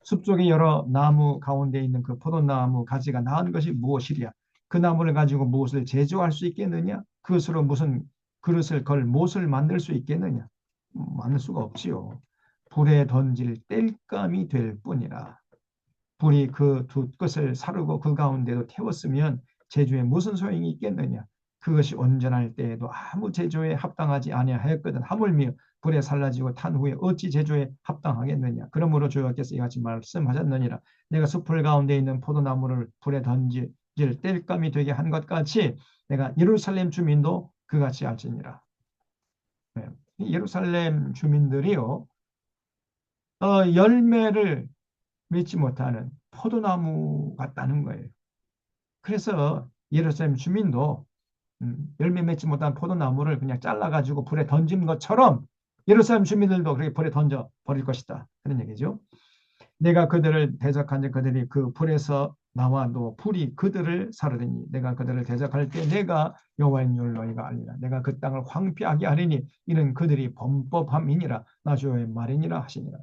숲속의 여러 나무 가운데 있는 그 포도나무 가지가 나은 것이 무엇이랴? 그 나무를 가지고 무엇을 제조할 수 있겠느냐? 그것으로 무슨 그릇을 걸 못을 만들 수 있겠느냐? 만들 수가 없지요. 불에 던질 땔감이 될 뿐이라. 불이 그 두 끝을 사르고 그 가운데도 태웠으면 제주에 무슨 소용이 있겠느냐? 그것이 온전할 때에도 아무 제조에 합당하지 아니하였거든. 하물며 불에 살라지고 탄 후에 어찌 제조에 합당하겠느냐? 그러므로 주여께서 이같이 말씀하셨느니라. 내가 숲풀 가운데 있는 포도나무를 불에 던질 땔감이 되게 한 것 같이 내가 예루살렘 주민도 그같이 할지니라. 네. 예루살렘 주민들이요. 열매를 맺지 못하는 포도나무 같다는 거예요. 그래서 예루살렘 주민도 열매 맺지 못한 포도나무를 그냥 잘라가지고 불에 던진 것처럼 예루살렘 주민들도 그렇게 불에 던져 버릴 것이다. 그런 얘기죠. 내가 그들을 대적한 그들이 그 불에서 나와 너 불이 그들을 사르리니 내가 그들을 대적할 때 내가 여호와인 줄 너희가 알리라. 내가 그 땅을 황폐하게 하리니 이는 그들이 범법함이니라. 나 주의 말이니라 하시니라.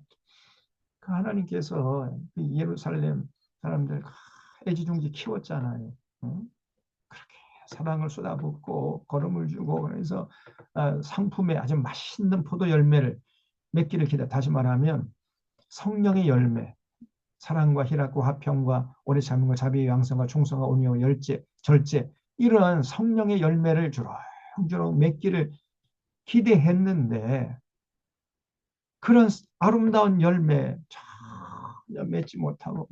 그 하나님께서 그 예루살렘 사람들 애지중지 키웠잖아요. 어? 그렇게 사랑을 쏟아붓고 걸음을 주고 그래서 상품에 아주 맛있는 포도 열매를 맺기를 기다. 다시 말하면 성령의 열매, 사랑과 희락과 화평과 오래 참음과 자비의 양성과 충성과 온유와 열제, 절제 이러한 성령의 열매를 주렁주렁 맺기를 기대했는데 그런 아름다운 열매 전혀 맺지 못하고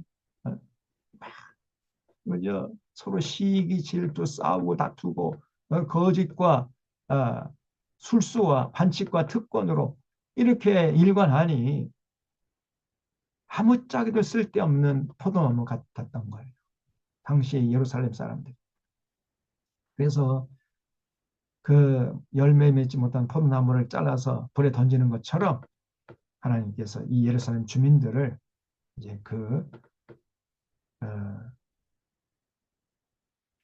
그저 서로 시기 질투 싸우고 다투고 거짓과 어, 술수와 반칙과 특권으로 이렇게 일관하니 아무짝에도 쓸데없는 포도나무 같았던 거예요. 당시 예루살렘 사람들. 그래서 그 열매 맺지 못한 포도나무를 잘라서 불에 던지는 것처럼 하나님께서 이 예루살렘 주민들을 이제 어,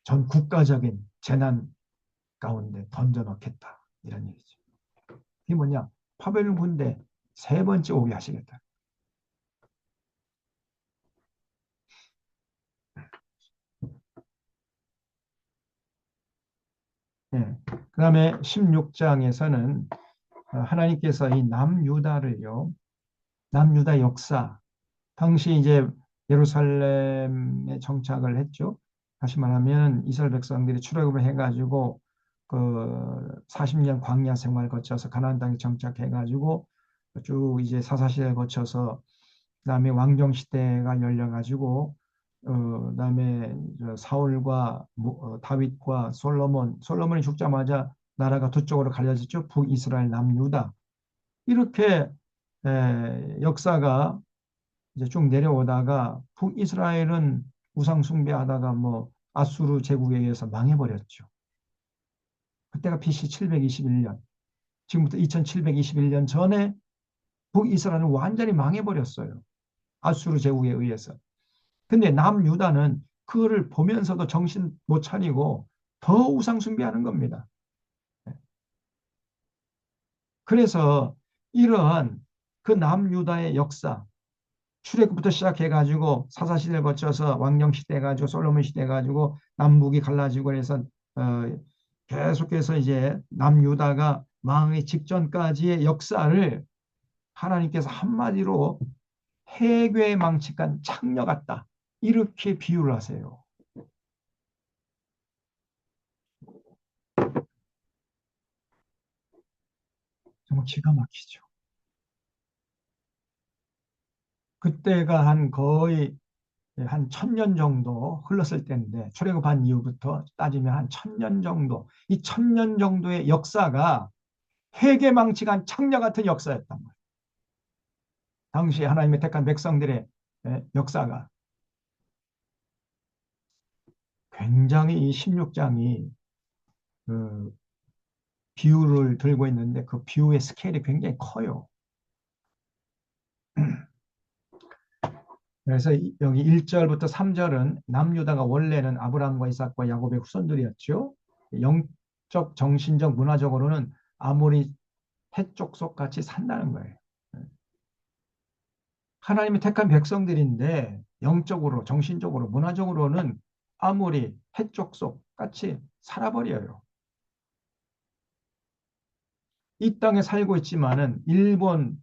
전 국가적인 재난 가운데 던져 넣겠다. 이런 얘기죠. 이게 뭐냐? 바벨론 군대 세 번째 오게 하시겠다. 예. 그 다음에 16장에서는 하나님께서 이 남유다를요, 남유다 역사, 당시 이제 예루살렘에 정착을 했죠. 다시 말하면 이스라엘 백성들이 출애굽을 해가지고 그 40년 광야 생활 거쳐서 가나안 땅에 정착해가지고 쭉 이제 사사시대를 거쳐서 그다음에 왕정 시대가 열려가지고 그다음에 사울과 다윗과 솔로몬이 죽자마자 나라가 두 쪽으로 갈려졌죠. 북이스라엘, 남유다. 이렇게 역사가 이제 쭉 내려오다가 북이스라엘은 우상 숭배하다가 뭐 아수르 제국에 의해서 망해버렸죠. 그때가 BC 721년. 지금부터 2721년 전에 북이스라엘은 완전히 망해버렸어요. 아수르 제국에 의해서. 근데 남유다는 그거를 보면서도 정신 못 차리고 더 우상 숭배하는 겁니다. 그래서 이러한 그 남유다의 역사, 출애굽부터 시작해가지고 사사시대를 거쳐서 왕정시대 가지고 솔로몬 시대 가지고 남북이 갈라지고 그래서 어, 계속해서 이제 남유다가 망하기 직전까지의 역사를 하나님께서 한마디로 해괴망측한 창녀 같다. 이렇게 비유를 하세요. 정말 기가 막히죠. 그때가 한 거의 한 1000년 정도 흘렀을 때인데 출애굽한 이후부터 따지면 한 1000년 정도 이 1000년 정도의 역사가 회개망측한 창녀 같은 역사였단 말이에요. 당시 하나님의 택한 백성들의 역사가 굉장히 이 16장이 그 비유를 들고 있는데 그 비유의 스케일이 굉장히 커요. 그래서 여기 1절부터 3절은 남유다가 원래는 아브라함과 이삭과 야곱의 후손들이었죠. 영적, 정신적, 문화적으로는 아모리 해족속 같이 산다는 거예요. 하나님이 택한 백성들인데 영적으로, 정신적으로, 문화적으로는 아모리 해족속 같이 살아버려요. 이 땅에 살고 있지만은 일본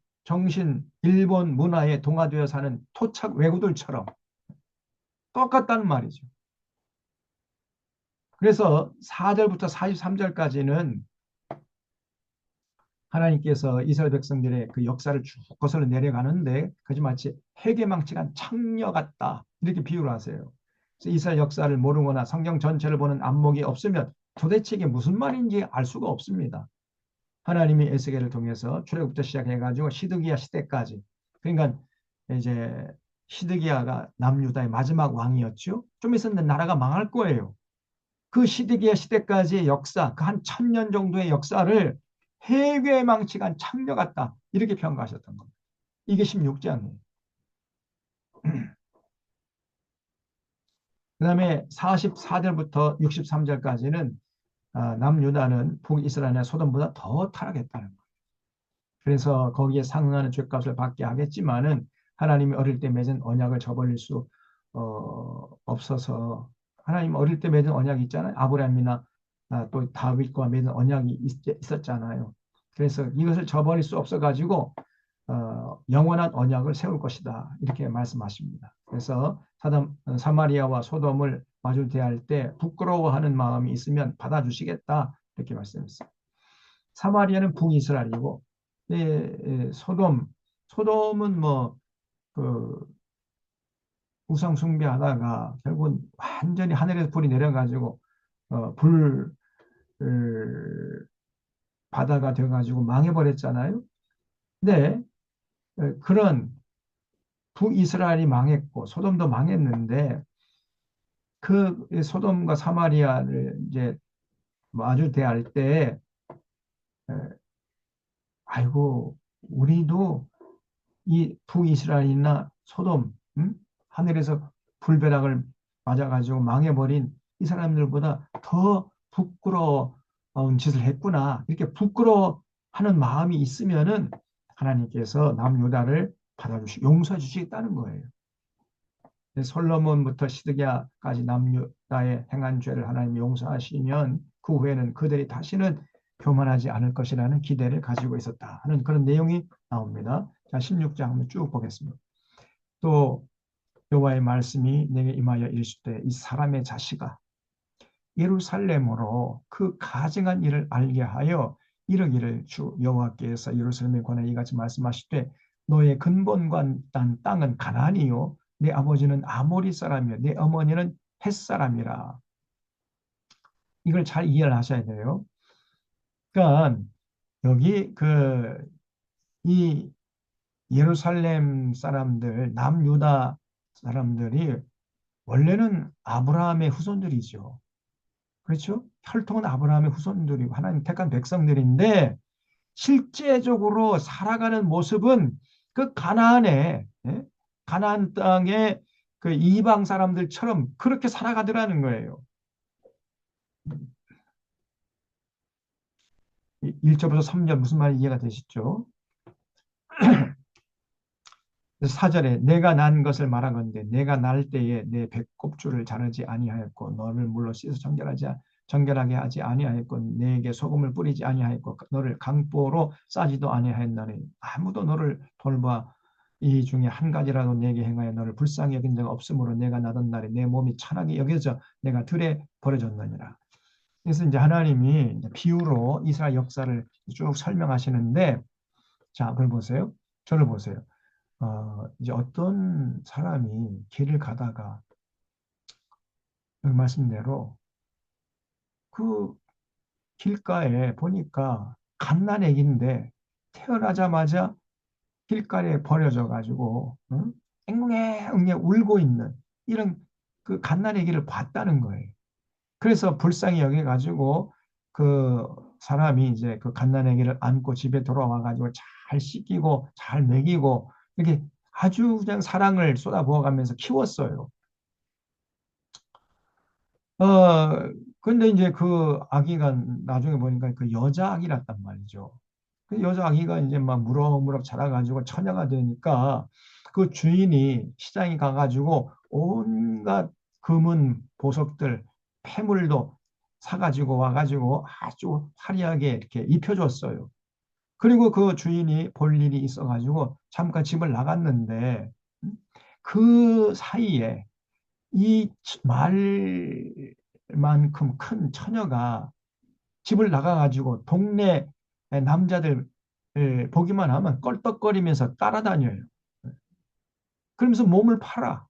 문화에 동화되어 사는 토착 외구들처럼 똑같다는 말이죠. 그래서 4절부터 43절까지는 하나님께서 이스라엘 백성들의 그 역사를 쭉 거슬러 내려가는데 그지 마치 해괴망측한 창녀 같다 이렇게 비유를 하세요. 그래서 이스라엘 역사를 모르거나 성경 전체를 보는 안목이 없으면 도대체 이게 무슨 말인지 알 수가 없습니다. 하나님이 에스겔을 통해서 출애굽부터 시작해가지고 시드기야 시대까지 그러니까 이제 시드기야가 남유다의 마지막 왕이었죠. 좀 있으면 나라가 망할 거예요. 그 시드기야 시대까지의 역사, 그 한 1000년 정도의 역사를 해괴의 망치가 한 창녀 같다. 이렇게 평가하셨던 겁니다. 이게 16장이에요. 그 다음에 44절부터 63절까지는 남유다는 북이스라엘의 소돔보다 더 타락했다는 거예요. 그래서 거기에 상응하는 죄값을 받게 하겠지만은 하나님이 어릴 때 맺은 언약을 저버릴 수 없어서 하나님 어릴 때 맺은 언약이 있잖아요. 아브라함이나 또 다윗과 맺은 언약이 있었잖아요. 그래서 이것을 저버릴 수 없어가지고 영원한 언약을 세울 것이다. 이렇게 말씀하십니다. 그래서 사마리아와 소돔을 마주 대할 때 부끄러워하는 마음이 있으면 받아주시겠다. 이렇게 말씀했어요. 사마리아는 북이스라엘이고 소돔은 뭐 그 우상 숭배하다가 결국은 완전히 하늘에서 불이 내려가지고 불 바다가 되어가지고 망해버렸잖아요. 근데 그런 북이스라엘이 망했고 소돔도 망했는데 그 소돔과 사마리아를 이제 마주 대할 때 아이고 우리도 이 북이스라엘이나 소돔 하늘에서 불벼락을 맞아가지고 망해버린 이 사람들보다 더 부끄러운 짓을 했구나 이렇게 부끄러워하는 마음이 있으면은 하나님께서 남유다를 받아주시고 용서해 주시겠다는 거예요. 솔로몬부터 시드기야까지 남유다의 행한 죄를 하나님이 용서하시면 그 후에는 그들이 다시는 교만하지 않을 것이라는 기대를 가지고 있었다 하는 그런 내용이 나옵니다. 자, 16장 한번 쭉 보겠습니다. 또 여호와의 말씀이 내게 임하여 이르시되 이 사람의 자식아 예루살렘으로 그 가증한 일을 알게 하여 이르기를 주 여호와께서 예루살렘에 관하여 이같이 말씀하시되 너의 근본과 난 땅은 가나안이요 내 아버지는 아모리 사람이요 내 어머니는 헷 사람이라. 이걸 잘 이해를 하셔야 돼요. 그러니까 여기 이 예루살렘 사람들 남유다 사람들이 원래는 아브라함의 후손들이죠. 그렇죠? 혈통은 아브라함의 후손들이고 하나님 택한 백성들인데 실제적으로 살아가는 모습은 그 가나안에 가나안 땅의 그 이방 사람들처럼 그렇게 살아가더라는 거예요. 1절부터 3절 무슨 말이 이해가 되시죠? 4절에 내가 난 것을 말하건대 내가 날 때에 내 배꼽줄을 자르지 아니하였고 너를 물로 씻어 정결하게 하지 아니하였고 내게 소금을 뿌리지 아니하였고 너를 강보로 싸지도 아니하였나니 아무도 너를 돌봐 이 중에 한 가지라도 내게 행하여 너를 불쌍히 여긴 적 없으므로 내가 나던 날에 내 몸이 찬하게 여겨져 내가 들에 버려졌느니라. 그래서 이제 하나님이 이제 비유로 이스라엘 역사를 쭉 설명하시는데 자, 그걸 보세요. 저를 보세요. 이제 어떤 사람이 길을 가다가 여기 말씀대로 그 길가에 보니까 갓난아기인데 태어나자마자 길가에 버려져 가지고 응? 앵앵 울고 있는 이런 그 갓난아기를 봤다는 거예요. 그래서 불쌍히 여겨 가지고 그 사람이 이제 그 갓난아기를 안고 집에 돌아와 가지고 잘 씻기고 잘 먹이고 이렇게 아주 그냥 사랑을 쏟아부어가면서 키웠어요. 어, 근데 이제 그 아기가 나중에 보니까 그 여자 아기랐단 말이죠. 그 여자 아기가 이제 막 무럭무럭 자라가지고 처녀가 되니까 그 주인이 시장에 가가지고 온갖 금은 보석들, 폐물도 사가지고 와가지고 아주 화려하게 이렇게 입혀줬어요. 그리고 그 주인이 볼 일이 있어가지고 잠깐 집을 나갔는데 그 사이에 이 말만큼 큰 처녀가 집을 나가가지고 동네 남자들 보기만 하면 껄떡거리면서 따라다녀요. 그러면서 몸을 팔아.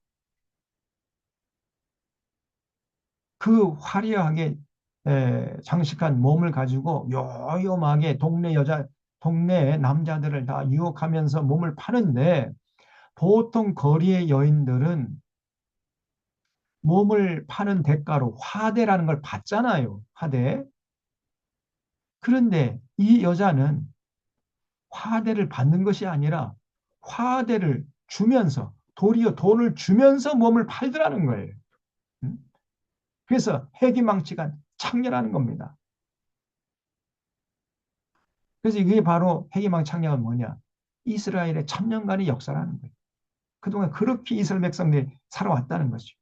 그 화려하게 장식한 몸을 가지고 요염하게 동네 남자들을 다 유혹하면서 몸을 파는데 보통 거리의 여인들은 몸을 파는 대가로 화대라는 걸 받잖아요. 화대. 그런데 이 여자는 화대를 받는 것이 아니라 화대를 주면서 도리어 돈을 주면서 몸을 팔더라는 거예요. 음? 그래서 해기망치가 창녀라는 겁니다. 그래서 이게 바로 해기망 창녀가 뭐냐? 이스라엘의 천년간의 역사라는 거예요. 그동안 그렇게 이스라엘 백성들이 살아왔다는 거죠.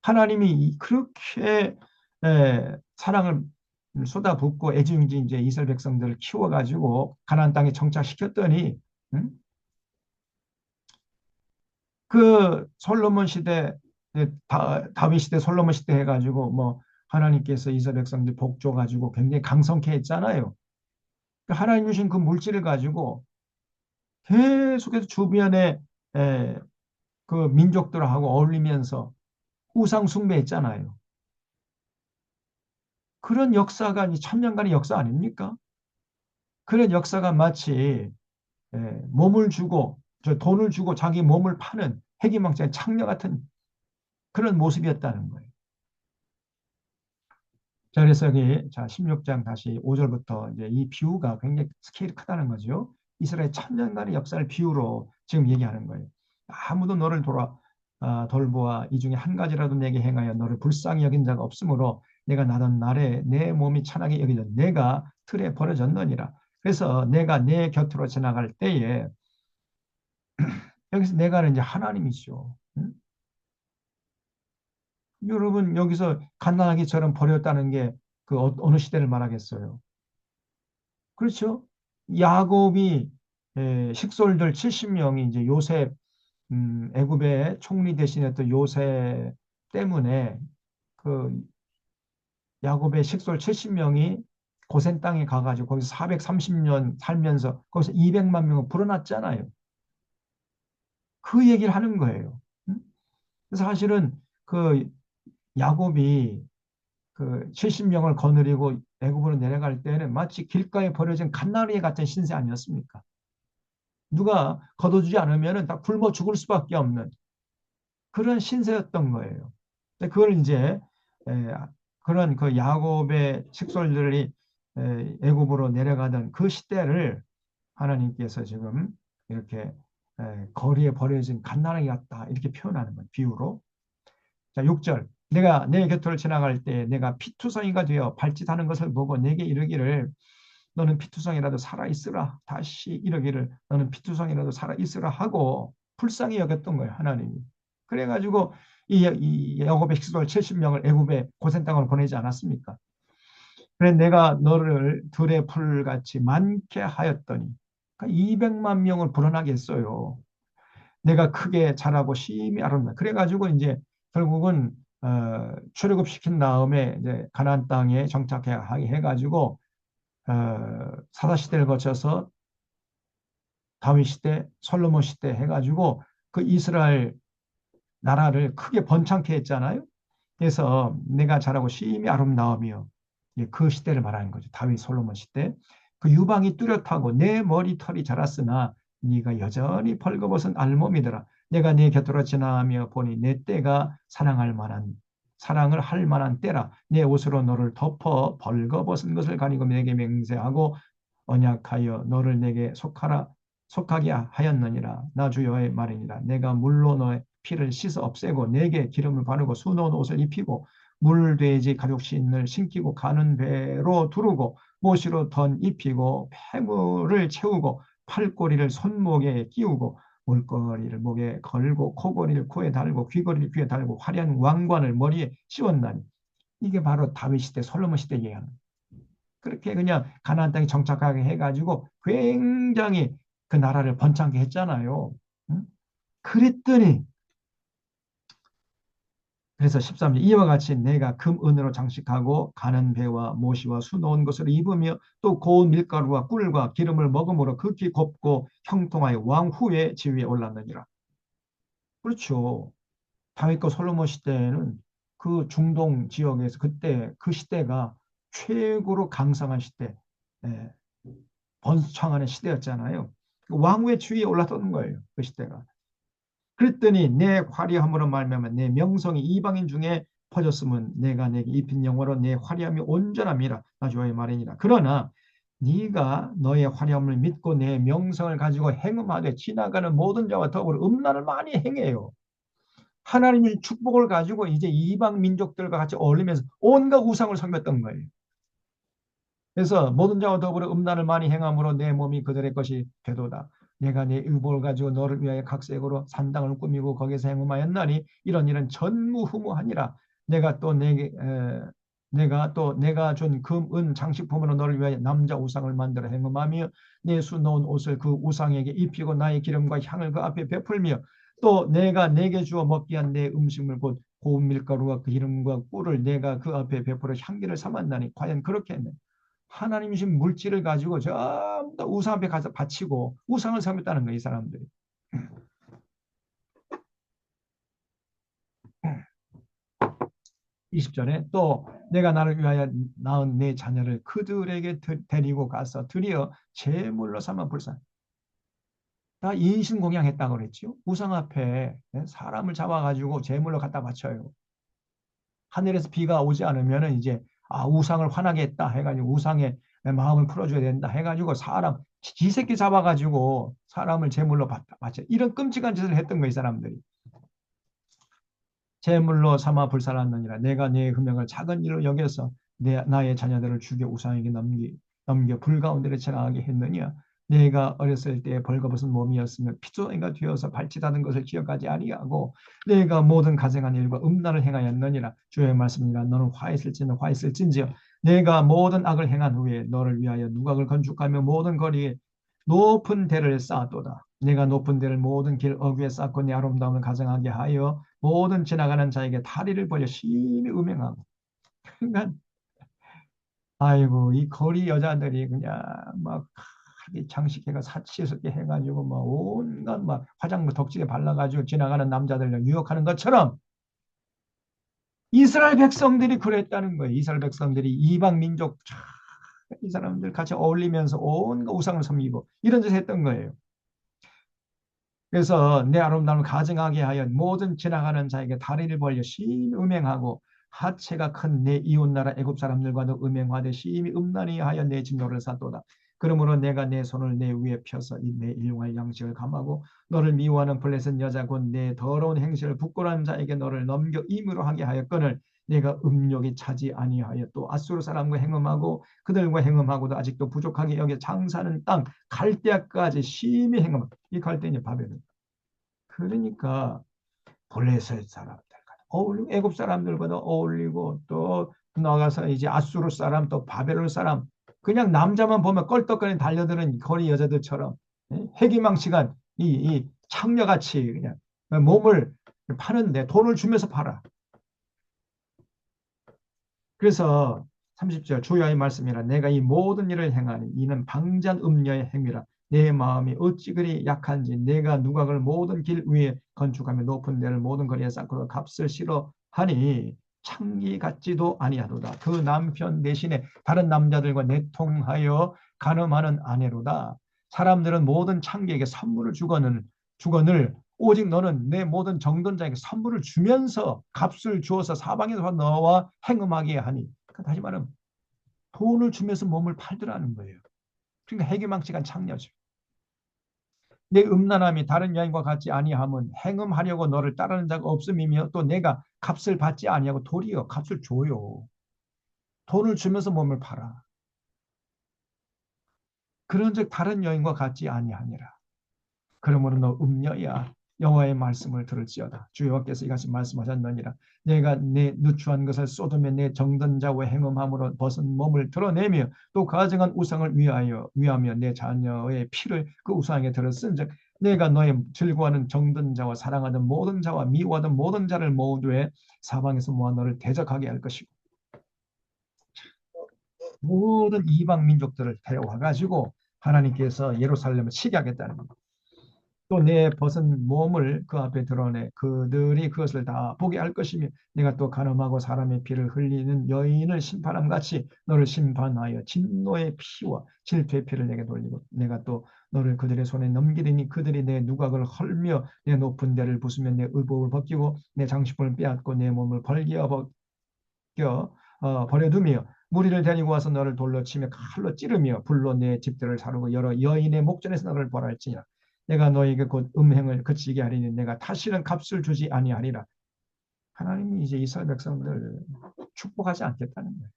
하나님이 그렇게 사랑을 쏟아붓고 애지중지 이제 이스라엘 백성들을 키워가지고 가나안 땅에 정착시켰더니 음? 그 솔로몬 시대 다윗 시대 솔로몬 시대 해가지고 뭐 하나님께서 이스라엘 백성들 복 줘가지고 굉장히 강성케 했잖아요. 그 하나님 주신 그 물질을 가지고 계속해서 주변에 에, 그 민족들하고 어울리면서 우상 숭배했잖아요. 그런 역사가 이 천년간의 역사 아닙니까? 그런 역사가 마치 에, 몸을 주고 저 돈을 주고 자기 몸을 파는 해기망측한 창녀 같은 그런 모습이었다는 거예요. 자, 그래서 여기 자 16장 다시 5절부터 이제 이 비유가 굉장히 스케일이 크다는 거죠. 이스라엘 천년간의 역사를 비유로 지금 얘기하는 거예요. 아무도 너를 돌보아 이 중에 한 가지라도 내게 행하여 너를 불쌍히 여긴 자가 없으므로 내가 나던 날에 내 몸이 천하게 여기던 내가 틀에 버려졌느니라. 그래서 내가 내 곁으로 지나갈 때에 여기서 내가는 이제 하나님이죠. 응? 여러분 여기서 갓난아기처럼 버렸다는 게 그 어느 시대를 말하겠어요. 그렇죠? 야곱이 식솔들 70명이 이제 요셉 애굽의 총리 대신했던 요셉 때문에 그 야곱의 식솔 70명이 고센 땅에 가가지고 거기서 430년 살면서 거기서 200만 명을 불어났잖아요. 그 얘기를 하는 거예요. 음? 그래서 사실은 그 야곱이 그 70명을 거느리고 애굽으로 내려갈 때는 마치 길가에 버려진 갓나루에 같은 신세 아니었습니까? 누가 걷어주지 않으면 다 굶어 죽을 수밖에 없는 그런 신세였던 거예요. 근데 그걸 이제 그런 그 야곱의 식솔들이 애굽으로 내려가던 그 시대를 하나님께서 지금 이렇게 거리에 버려진 갓난아기 같다 이렇게 표현하는 거예요. 비유로. 자, 6절. 내가 내 곁을 지나갈 때 내가 피투성이가 되어 발짓하는 것을 보고 내게 이르기를 너는 피투성이라도 살아있으라. 다시 이르기를 너는 피투성이라도 살아있으라 하고 불쌍히 여겼던 거예요. 하나님이. 그래가지고 이 야곱의 식솔 70명을 애굽의 고센 땅으로 보내지 않았습니까? 그래 내가 너를 들의 풀같이 많게 하였더니 200만 명을 불어나게 했어요. 내가 크게 자라고 심히 아름다. 그래가지고 이제 결국은 출애굽시킨 다음에 이제 가나안 땅에 정착하게 해가지고 사사 시대를 거쳐서 다윗 시대, 솔로몬 시대 해가지고 그 이스라엘 나라를 크게 번창케 했잖아요. 그래서 내가 자라고 심히 아름다우며 그 시대를 말하는 거죠. 다윗 솔로몬 시대. 그 유방이 뚜렷하고 내 머리털이 자랐으나 네가 여전히 벌거벗은 알몸이더라. 내가 네 곁으로 지나며 보니 내 때가 사랑을 할 만한 때라. 내 옷으로 너를 덮어 벌거벗은 것을 가리고 내게 맹세하고 언약하여 너를 내게 속하게 하였느니라. 나 주여의 말이니라. 내가 물로 너의 피를 씻어 없애고 내게 기름을 바르고 수놓은 옷을 입히고 물돼지 가죽신을 신기고 가는 배로 두르고 못으로 던 입히고 폐물을 채우고 팔꼬리를 손목에 끼우고 물거리를 목에 걸고 코걸이를 코에 달고 귀걸이를 귀에 달고 화려한 왕관을 머리에 씌웠나니 이게 바로 다윗 시대 솔로몬 시대 얘기하는 그렇게 그냥 가나안 땅에 정착하게 해가지고 굉장히 그 나라를 번창게 했잖아요. 응? 그랬더니 그래서 13절 이와 같이 내가 금 은으로 장식하고 가는 배와 모시와 수놓은 것을 입으며 또 고운 밀가루와 꿀과 기름을 먹음으로 극히 곱고 형통하여 왕 후의 지위에 올랐느니라. 그렇죠. 다윗과 솔로몬 시대에는 그 중동 지역에서 그때 그 시대가 최고로 강성한 시대, 예, 번창하는 시대였잖아요. 왕후의 주위에 올라서는 거예요. 그 시대가. 그랬더니 내 화려함으로 말미암아 내 명성이 이방인 중에 퍼졌으면 내가 내게 입힌 영화로 내 화려함이 온전함이라 나 주의 말이니라. 그러나 네가 너의 화려함을 믿고 내 명성을 가지고 행음하되 지나가는 모든 자와 더불어 음란을 많이 행해요. 하나님의 축복을 가지고 이제 이방 민족들과 같이 어울리면서 온갖 우상을 섬겼던 거예요. 그래서 모든 자와 더불어 음란을 많이 행함으로 내 몸이 그들의 것이 되도다. 내가 내 의복을 가지고 너를 위하여 각색으로 산당을 꾸미고 거기서 행음하였나니 이런 일은 전무후무하니라. 내가 또 내게 내가 준 금, 은, 장식품으로 너를 위하여 남자 우상을 만들어 행음하며 내 수 놓은 옷을 그 우상에게 입히고 나의 기름과 향을 그 앞에 베풀며 또 내가 내게 주어 먹게 한 내 음식물 곧 고운 밀가루와 그 기름과 꿀을 내가 그 앞에 베풀어 향기를 삼았나니 과연 그렇게 했네. 하나님이신 물질을 가지고 전부 다 우상 앞에 가서 바치고 우상을 섬겼다는 거예요, 이 사람들이. 20절에 또 내가 나를 위하여 낳은 내 자녀를 그들에게 데리고 가서 드디어 제물로 삼아 불사. 다 인신공양했다고 그랬죠. 우상 앞에 사람을 잡아가지고 제물로 갖다 바쳐요. 하늘에서 비가 오지 않으면 이제 우상을 화나게 했다 해가지고 우상의 마음을 풀어줘야 된다 해가지고 사람 지새끼 잡아가지고 사람을 제물로 바쳐 이런 끔찍한 짓을 했던 거예요, 이 사람들이. 제물로 삼아 불살랐느니라. 내가 네 금액을 작은 일로 여겨서 나의 자녀들을 죽여 우상에게 넘겨 불 가운데를 지나가게 했느냐. 내가 어렸을 때 벌거벗은 몸이었으며 피조인가 되어서 발짓하는 것을 기억하지 아니하고 내가 모든 가증한 일과 음란을 행하였느니라. 주의 말씀이라. 너는 화했을진지어 내가 모든 악을 행한 후에 너를 위하여 누각을 건축하며 모든 거리에 높은 대를 쌓았도다. 내가 높은 데를 모든 길 어귀에 쌓고 내 아름다움을 가증하게 하여 모든 지나가는 자에게 다리를 벌려 심히 음행하고. 그러니까 아이고 이 거리 여자들이 그냥 막 장식해가 사치스럽게 해가지고 막 온갖 막 화장물 덕지게 발라가지고 지나가는 남자들을 유혹하는 것처럼 이스라엘 백성들이 그랬다는 거예요. 이스라엘 백성들이 이방 민족 이 사람들 같이 어울리면서 온갖 우상을 섬기고 이런 짓을 했던 거예요. 그래서 내 아름다움을 가증하게 하여 모든 지나가는 자에게 다리를 벌려 심히 음행하고 하체가 큰 내 이웃나라 애굽 사람들과도 음행하되 심히 음란히 하여 내 진노를 샀도다. 그러므로 내가 내 손을 내 위에 펴서 내 일용할 양식을 감하고 너를 미워하는 블레셋 여자 곧 내 더러운 행실을 부끄러운 자에게 너를 넘겨 임의로 하게 하였거늘 내가 음욕이 차지 아니하여 또 아수르 사람과 행음하고 그들과 행음하고도 아직도 부족하게 여겨 장사하는 땅 갈대아까지 심히 행음하고 이 갈대는 바벨론. 그러니까 블레셋 사람들 어울리고 애굽 사람들과도 어울리고 또 나가서 이제 아수르 사람 또 바벨론 사람 그냥 남자만 보면 껄떡거리는 달려드는 거리 여자들처럼 해기망치가 이 창녀같이 그냥 몸을 파는데 돈을 주면서 팔아. 그래서 30절 주야의 말씀이라 내가 이 모든 일을 행하니 이는 방잔 음녀의 행위라 내 마음이 어찌 그리 약한지 내가 누각을 모든 길 위에 건축하며 높은 데를 모든 거리에 쌓고 값을 싫어하니 창기 같지도 아니하도다. 그 남편 대신에 다른 남자들과 내통하여 간음하는 아내로다. 사람들은 모든 창기에게 선물을 주거늘 오직 너는 내 모든 정든 자에게 선물을 주면서 값을 주어서 사방에서 너와 행음하게 하니 다시 말하면 돈을 주면서 몸을 팔더라는 거예요. 그러니까 해괴망측한 창녀죠. 내 음란함이 다른 여인과 같지 아니함은 행음하려고 너를 따르는 자가 없음이며 또 내가 값을 받지 아니하고 도리어 값을 줘요. 돈을 주면서 몸을 팔아. 그런즉 다른 여인과 같지 아니하니라. 그러므로 너 음녀야 여호와의 말씀을 들을지어다. 주 여호와께서 이같이 말씀하셨느니라. 내가 내 누추한 것을 쏟으며 내 정든 자와 행음함으로 벗은 몸을 드러내며 또 가증한 우상을 위하며 내 자녀의 피를 그 우상에게 들었은즉 내가 너의 즐거워하는 정든 자와 사랑하는 모든 자와 미워하던 모든 자를 모두에 사방에서 모아 너를 대적하게 할 것이고 모든 이방 민족들을 데려와 가지고 하나님께서 예루살렘을 치게 하겠다는 겁니다. 또 내 벗은 몸을 그 앞에 드러내 그들이 그것을 다 보게 할 것이며 내가 또 간음하고 사람의 피를 흘리는 여인을 심판함 같이 너를 심판하여 진노의 피와 질투의 피를 내게 돌리고 내가 또 너를 그들의 손에 넘기리니 그들이 내 누각을 헐며 내 높은 데를 부수며 내 의복을 벗기고 내 장식품을 빼앗고 내 몸을 벗겨 버려두며 무리를 데리고 와서 너를 돌로 치며 칼로 찌르며 불로 내 집들을 사르고 여러 여인의 목전에서 너를 벌할지니라. 내가 너에게 곧 음행을 그치게 하리니 내가 다시는 값을 주지 아니하리라. 하나님이 이제 이스라엘 백성들을 축복하지 않겠다는 거예요.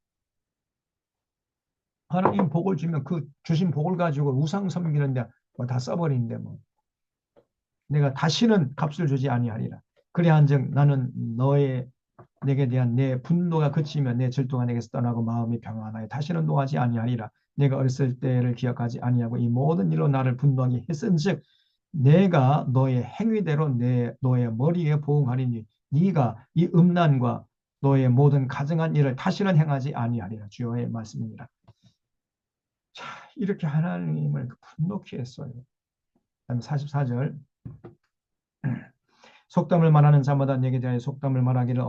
하나님 복을 주면 그 주신 복을 가지고 우상 섬기는데 뭐다 써버리는데 뭐 내가 다시는 값을 주지 아니하리라. 그리한즉 나는 너의 내게 대한 내 분노가 그치며 내 질투가 내게서 떠나고 마음이 평안하여 다시는 노하지 아니하리라. 내가 어렸을 때를 기억하지 아니하고 이 모든 일로 나를 분노하게 했은즉 내가 너의 행위대로 너의 머리에 보응하리니 네가 이 음란과 너의 모든 가증한 일을 다시는 행하지 아니하리라. 주여의 말씀입니다. 자, 이렇게 하나님을 분노케 했어요. 다음 44절. 속담을 말하는 자마다 내게 대하여 속담을 말하기를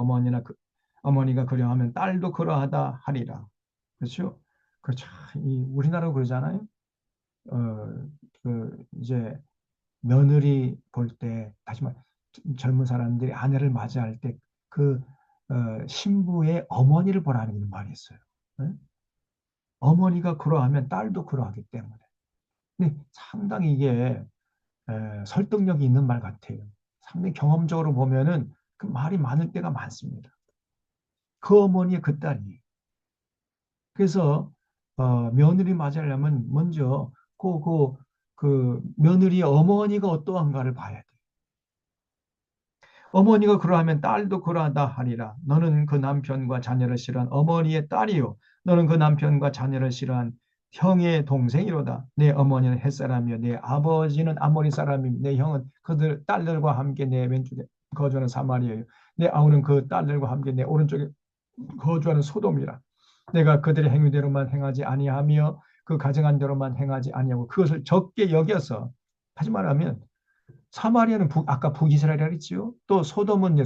어머니가 그려하면 딸도 그러하다 하리라. 그렇죠? 그렇죠. 우리나라 그러잖아요. 이제 며느리 볼 때, 다시 말 젊은 사람들이 아내를 맞이할 때 그 신부의 어머니를 보라는 말이 있어요. 네? 어머니가 그러하면 딸도 그러하기 때문에. 근데 상당히 이게 설득력이 있는 말 같아요. 상당히 경험적으로 보면은 그 말이 많을 때가 많습니다. 그 어머니의 그 딸이. 그래서 며느리 맞으려면 먼저 그 며느리의 어머니가 어떠한가를 봐야 돼. 어머니가 그러하면 딸도 그러하다 하리라. 너는 그 남편과 자녀를 싫어한 어머니의 딸이요. 너는 그 남편과 자녀를 싫어한 형의 동생이로다. 내 어머니는 햇사람이요. 내 아버지는 아모리 사람이며 내 형은 그들 딸들과 함께 내 왼쪽에 거주하는 사마리아요. 내 아우는 그 딸들과 함께 내 오른쪽에 거주하는 소돔이라. 내가 그들의 행위대로만 행하지 아니하며 그 가정한 대로만 행하지 아니하고 그것을 적게 여겨서 다시 말하면 사마리아는 아까 북이스라엘이라 그랬지요. 또 소돔은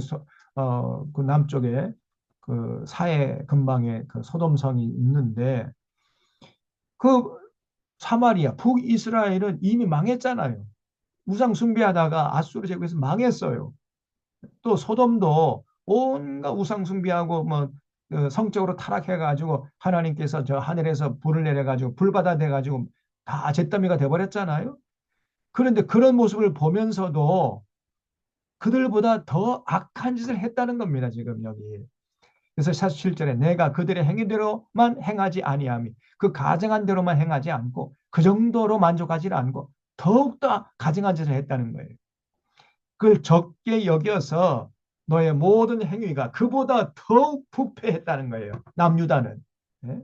그 남쪽에 그 사해 근방에 그 소돔성이 있는데 그 사마리아 북이스라엘은 이미 망했잖아요. 우상 숭배하다가 아수르 제국에서 망했어요. 또 소돔도 온갖 우상 숭배하고 뭐 성적으로 타락해가지고 하나님께서 저 하늘에서 불을 내려가지고 불바다 돼가지고 다 잿더미가 돼버렸잖아요. 그런데 그런 모습을 보면서도 그들보다 더 악한 짓을 했다는 겁니다. 지금 여기. 그래서 47절에 내가 그들의 행위대로만 행하지 아니하며 그 가증한 대로만 행하지 않고 그 정도로 만족하지 않고 더욱더 가증한 짓을 했다는 거예요. 그걸 적게 여겨서 너의 모든 행위가 그보다 더욱 부패했다는 거예요. 남유다는. 네?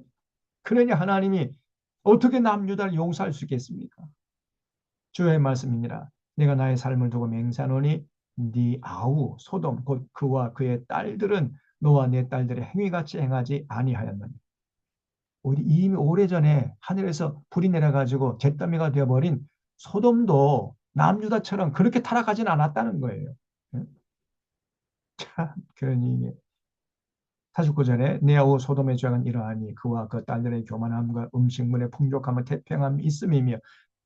그러니 하나님이 어떻게 남유다를 용서할 수 있겠습니까? 주의 말씀이니라. 내가 나의 삶을 두고 맹세하노니 네 아우 소돔 곧 그와 그의 딸들은 너와 내 딸들의 행위같이 행하지 아니하였느니. 우리 이미 오래전에 하늘에서 불이 내려가지고 잿더미가 되어버린 소돔도 남유다처럼 그렇게 타락하진 않았다는 거예요. 참, 그러니 49절에 내 아우 소돔의 죄악은 이러하니 그와 그 딸들의 교만함과 음식물의 풍족함은 태평함이 있음이며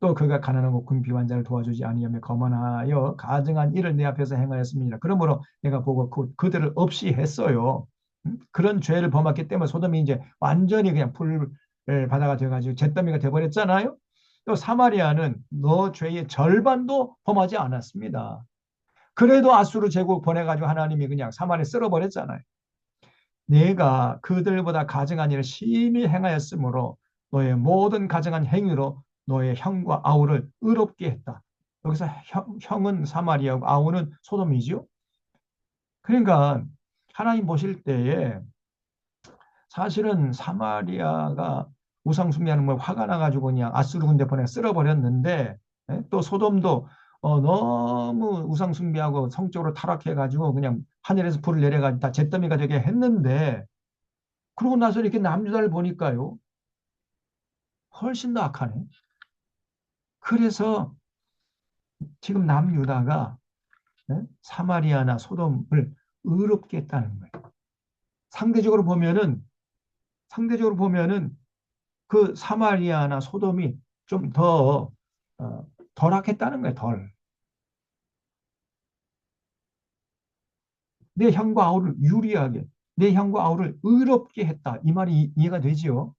또 그가 가난하고 궁핍한 자를 도와주지 아니하며 거만하여 가증한 일을 내 앞에서 행하였습니다. 그러므로 내가 보고 그들을 없이 했어요. 그런 죄를 범했기 때문에 소돔이 이제 완전히 그냥 불 바다가 되어가지고 잿더미가 되어버렸잖아요. 또 사마리아는 너 죄의 절반도 범하지 않았습니다. 그래도 아수르 제국 보내가지고 하나님이 그냥 사마리아 쓸어버렸잖아요. 내가 그들보다 가증한 일을 심히 행하였으므로 너의 모든 가증한 행위로 너의 형과 아우를 의롭게 했다. 여기서 형은 사마리아고 아우는 소돔이죠. 그러니까 하나님 보실 때에 사실은 사마리아가 우상 숭배하는 걸 화가 나가지고 그냥 아수르 군대 보내 쓸어버렸는데 또 소돔도 너무 우상 숭배하고 성적으로 타락해가지고 그냥 하늘에서 불을 내려가지고 다 잿더미가 되게 했는데 그러고 나서 이렇게 남유다를 보니까요 훨씬 더 악하네. 그래서 지금 남유다가 사마리아나 소돔을 의롭게 했다는 거예요. 상대적으로 보면은 그 사마리아나 소돔이 좀 더 덜 하겠다는 거예요. 덜. 내 형과 아우를 유리하게, 내 형과 아우를 의롭게 했다. 이 말이 이해가 되지요?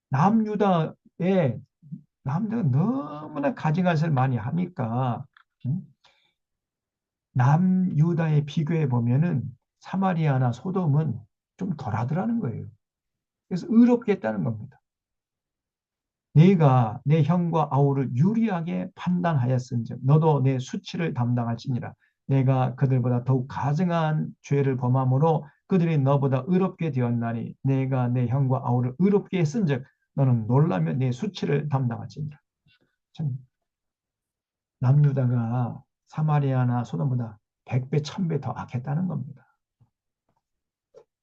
남유다의 남자가 너무나 가증한 많이 하니까 음? 남유다에 비교해 보면은 사마리아나 소돔은 좀 덜하더라는 거예요. 그래서 의롭게 했다는 겁니다. 내가 내 형과 아우를 유리하게 판단하였은즉 너도 내 수치를 담당할지니라. 내가 그들보다 더욱 가증한 죄를 범함으로 그들이 너보다 의롭게 되었나니 내가 내 형과 아우를 의롭게 했은즉 너는 놀라며 내 수치를 담당할지니라. 참 남유다가 사마리아나 소돔보다 100배, 1000배 더 악했다는 겁니다.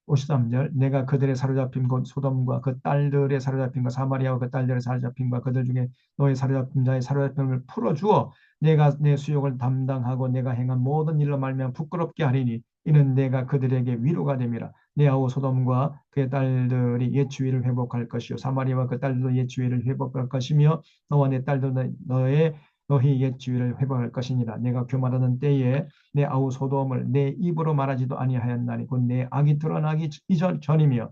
53절 내가 그들의 사로잡힌 곧 소돔과 그 딸들의 사로잡힌과 사마리아와 그 딸들의 사로잡힌과 그들 중에 너의 사로잡힌 자의 사로잡힘을 풀어주어 내가 내 수욕을 담당하고 내가 행한 모든 일로 말미암아 부끄럽게 하리니 이는 내가 그들에게 위로가 됨이라. 내 아우 소돔과 그의 딸들이 옛 주위를 회복할 것이요 사마리아와 그 딸들도 옛 주위를 회복할 것이며 너와 내 딸도 너희 옛 주위를 회복할 것이니라. 내가 교만하는 때에 내 아우 소돔을 내 입으로 말하지도 아니하였나니 곧 내 악이 드러나기 이전 전이며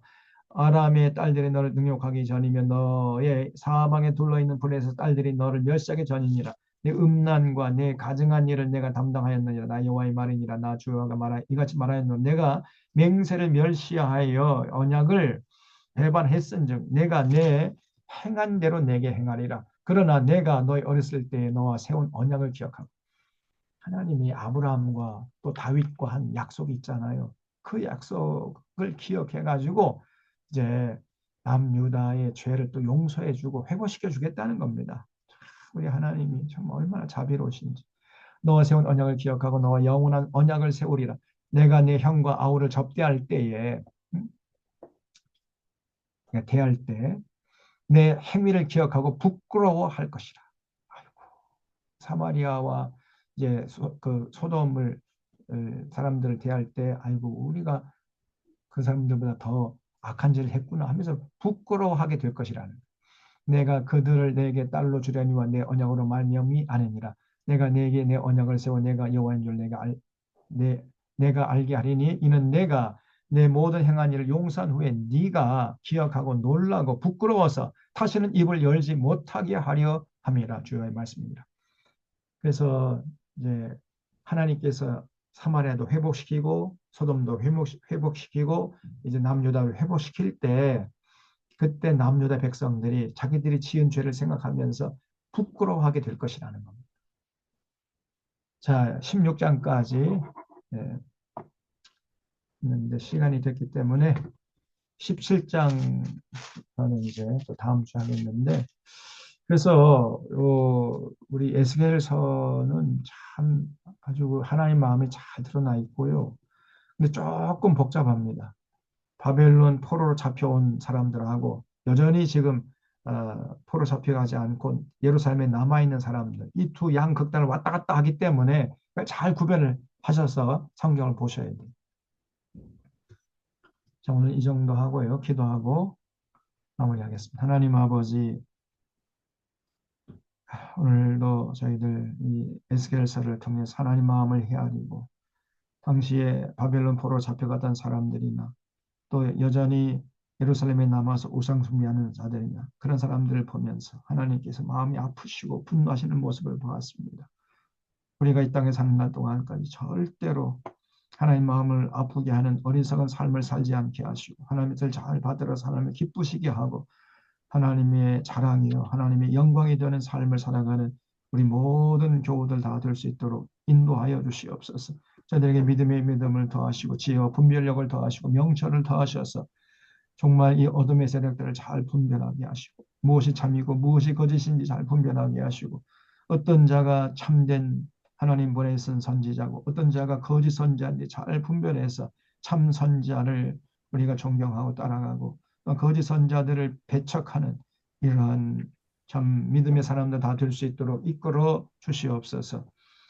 아람의 딸들이 너를 능욕하기 전이며 너의 사방에 둘러있는 불에서 딸들이 너를 멸시하기 전이니라. 내 음란과 내 가증한 일을 내가 담당하였느니라. 나 여호와의 말이니라. 나 주여가 말하 이같이 말하였노. 내가 맹세를 멸시하여 언약을 배반했은즉 내가 내 행한 대로 내게 행하리라. 그러나 내가 너희 어렸을 때에 너와 세운 언약을 기억하고 하나님이 아브라함과 또 다윗과 한 약속이 있잖아요. 그 약속을 기억해 가지고 이제 남유다의 죄를 또 용서해 주고 회복시켜 주겠다는 겁니다. 우리 하나님이 정말 얼마나 자비로우신지. 너와 세운 언약을 기억하고 너와 영원한 언약을 세우리라. 내가 내 형과 아우를 접대할 때에 대할 때 내 행위를 기억하고 부끄러워할 것이라. 사마리아와 이제 그 소돔을 사람들을 대할 때 아이고 우리가 그 사람들보다 더 악한 짓을 했구나 하면서 부끄러워하게 될 것이라는 내가 그들을 내게 딸로 주려니와 내 언약으로 말미암이 아니니라 내가 내게 내 언약을 세워 내가 여호와인 줄 내가 알게 하리니 이는 내가 내 모든 행한 일을 용서한 후에 네가 기억하고 놀라고 부끄러워서 다시는 입을 열지 못하게 하려 함이라 주의 말씀입니다. 그래서 이제 하나님께서 사마리아도 회복시키고 소돔도 회복시키고 이제 남유다를 회복시킬 때 그때 남유다 백성들이 자기들이 지은 죄를 생각하면서 부끄러워하게 될 것이라는 겁니다. 자, 16장까지 있는데 시간이 됐기 때문에 17장 저는 이제 또 다음 주에 하겠는데 그래서 우리 에스겔서는 참 아주 하나님 마음이 잘 드러나 있고요. 근데 조금 복잡합니다. 바벨론 포로로 잡혀온 사람들하고 여전히 지금 포로 잡혀가지 않고 예루살렘에 남아있는 사람들 이 두 양극단을 왔다 갔다 하기 때문에 잘 구별을 하셔서 성경을 보셔야 돼요. 자, 오늘 이 정도 하고요. 기도하고 마무리하겠습니다. 하나님 아버지 오늘도 저희들 이 에스겔서를 통해서 하나님 마음을 헤아리고 당시에 바벨론 포로 잡혀가던 사람들이나 또 여전히 예루살렘에 남아서 우상 숭배하는 자들이나 그런 사람들을 보면서 하나님께서 마음이 아프시고 분노하시는 모습을 보았습니다. 우리가 이 땅에 사는 날 동안까지 절대로 하나님 마음을 아프게 하는 어리석은 삶을 살지 않게 하시고 하나님의 뜻을 잘 받들어서 하나님을 기쁘시게 하고 하나님의 자랑이요 하나님의 영광이 되는 삶을 살아가는 우리 모든 교우들 다 될 수 있도록 인도하여 주시옵소서. 저들에게 믿음의 믿음을 더하시고 지혜와 분별력을 더하시고 명철을 더하셔서 정말 이 어둠의 세력들을 잘 분별하게 하시고 무엇이 참이고 무엇이 거짓인지 잘 분별하게 하시고 어떤 자가 참된 하나님 보내신 선지자고 어떤 자가 거짓 선지자인지 잘 분별해서 참 선지자를 우리가 존경하고 따라가고 거짓 선지자들을 배척하는 이러한 참 믿음의 사람들 다 될 수 있도록 이끌어 주시옵소서.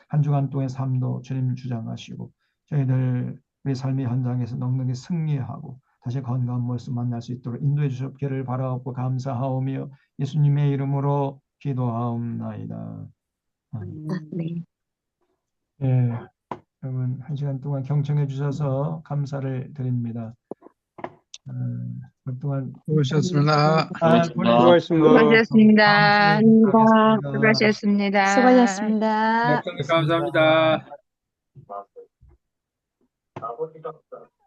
한 주간 동안의 삶도 주님 주장하시고 저희들 우리 삶의 현장에서 넉넉히 승리하고 다시 건강한 모습 만날 수 있도록 인도해 주시옵기를 바라옵고 감사하오며 예수님의 이름으로 기도하옵나이다. 네. 예, 여러분 한 시간 동안 경청해 주셔서 감사를 드립니다. 그동안 수고하셨습니다. 수고하셨습니다. 다음 수고하셨습니다. 시간에 뵙겠습니다. 수고하셨습니다. 수고하셨습니다. 감사합니다. 고맙습니다.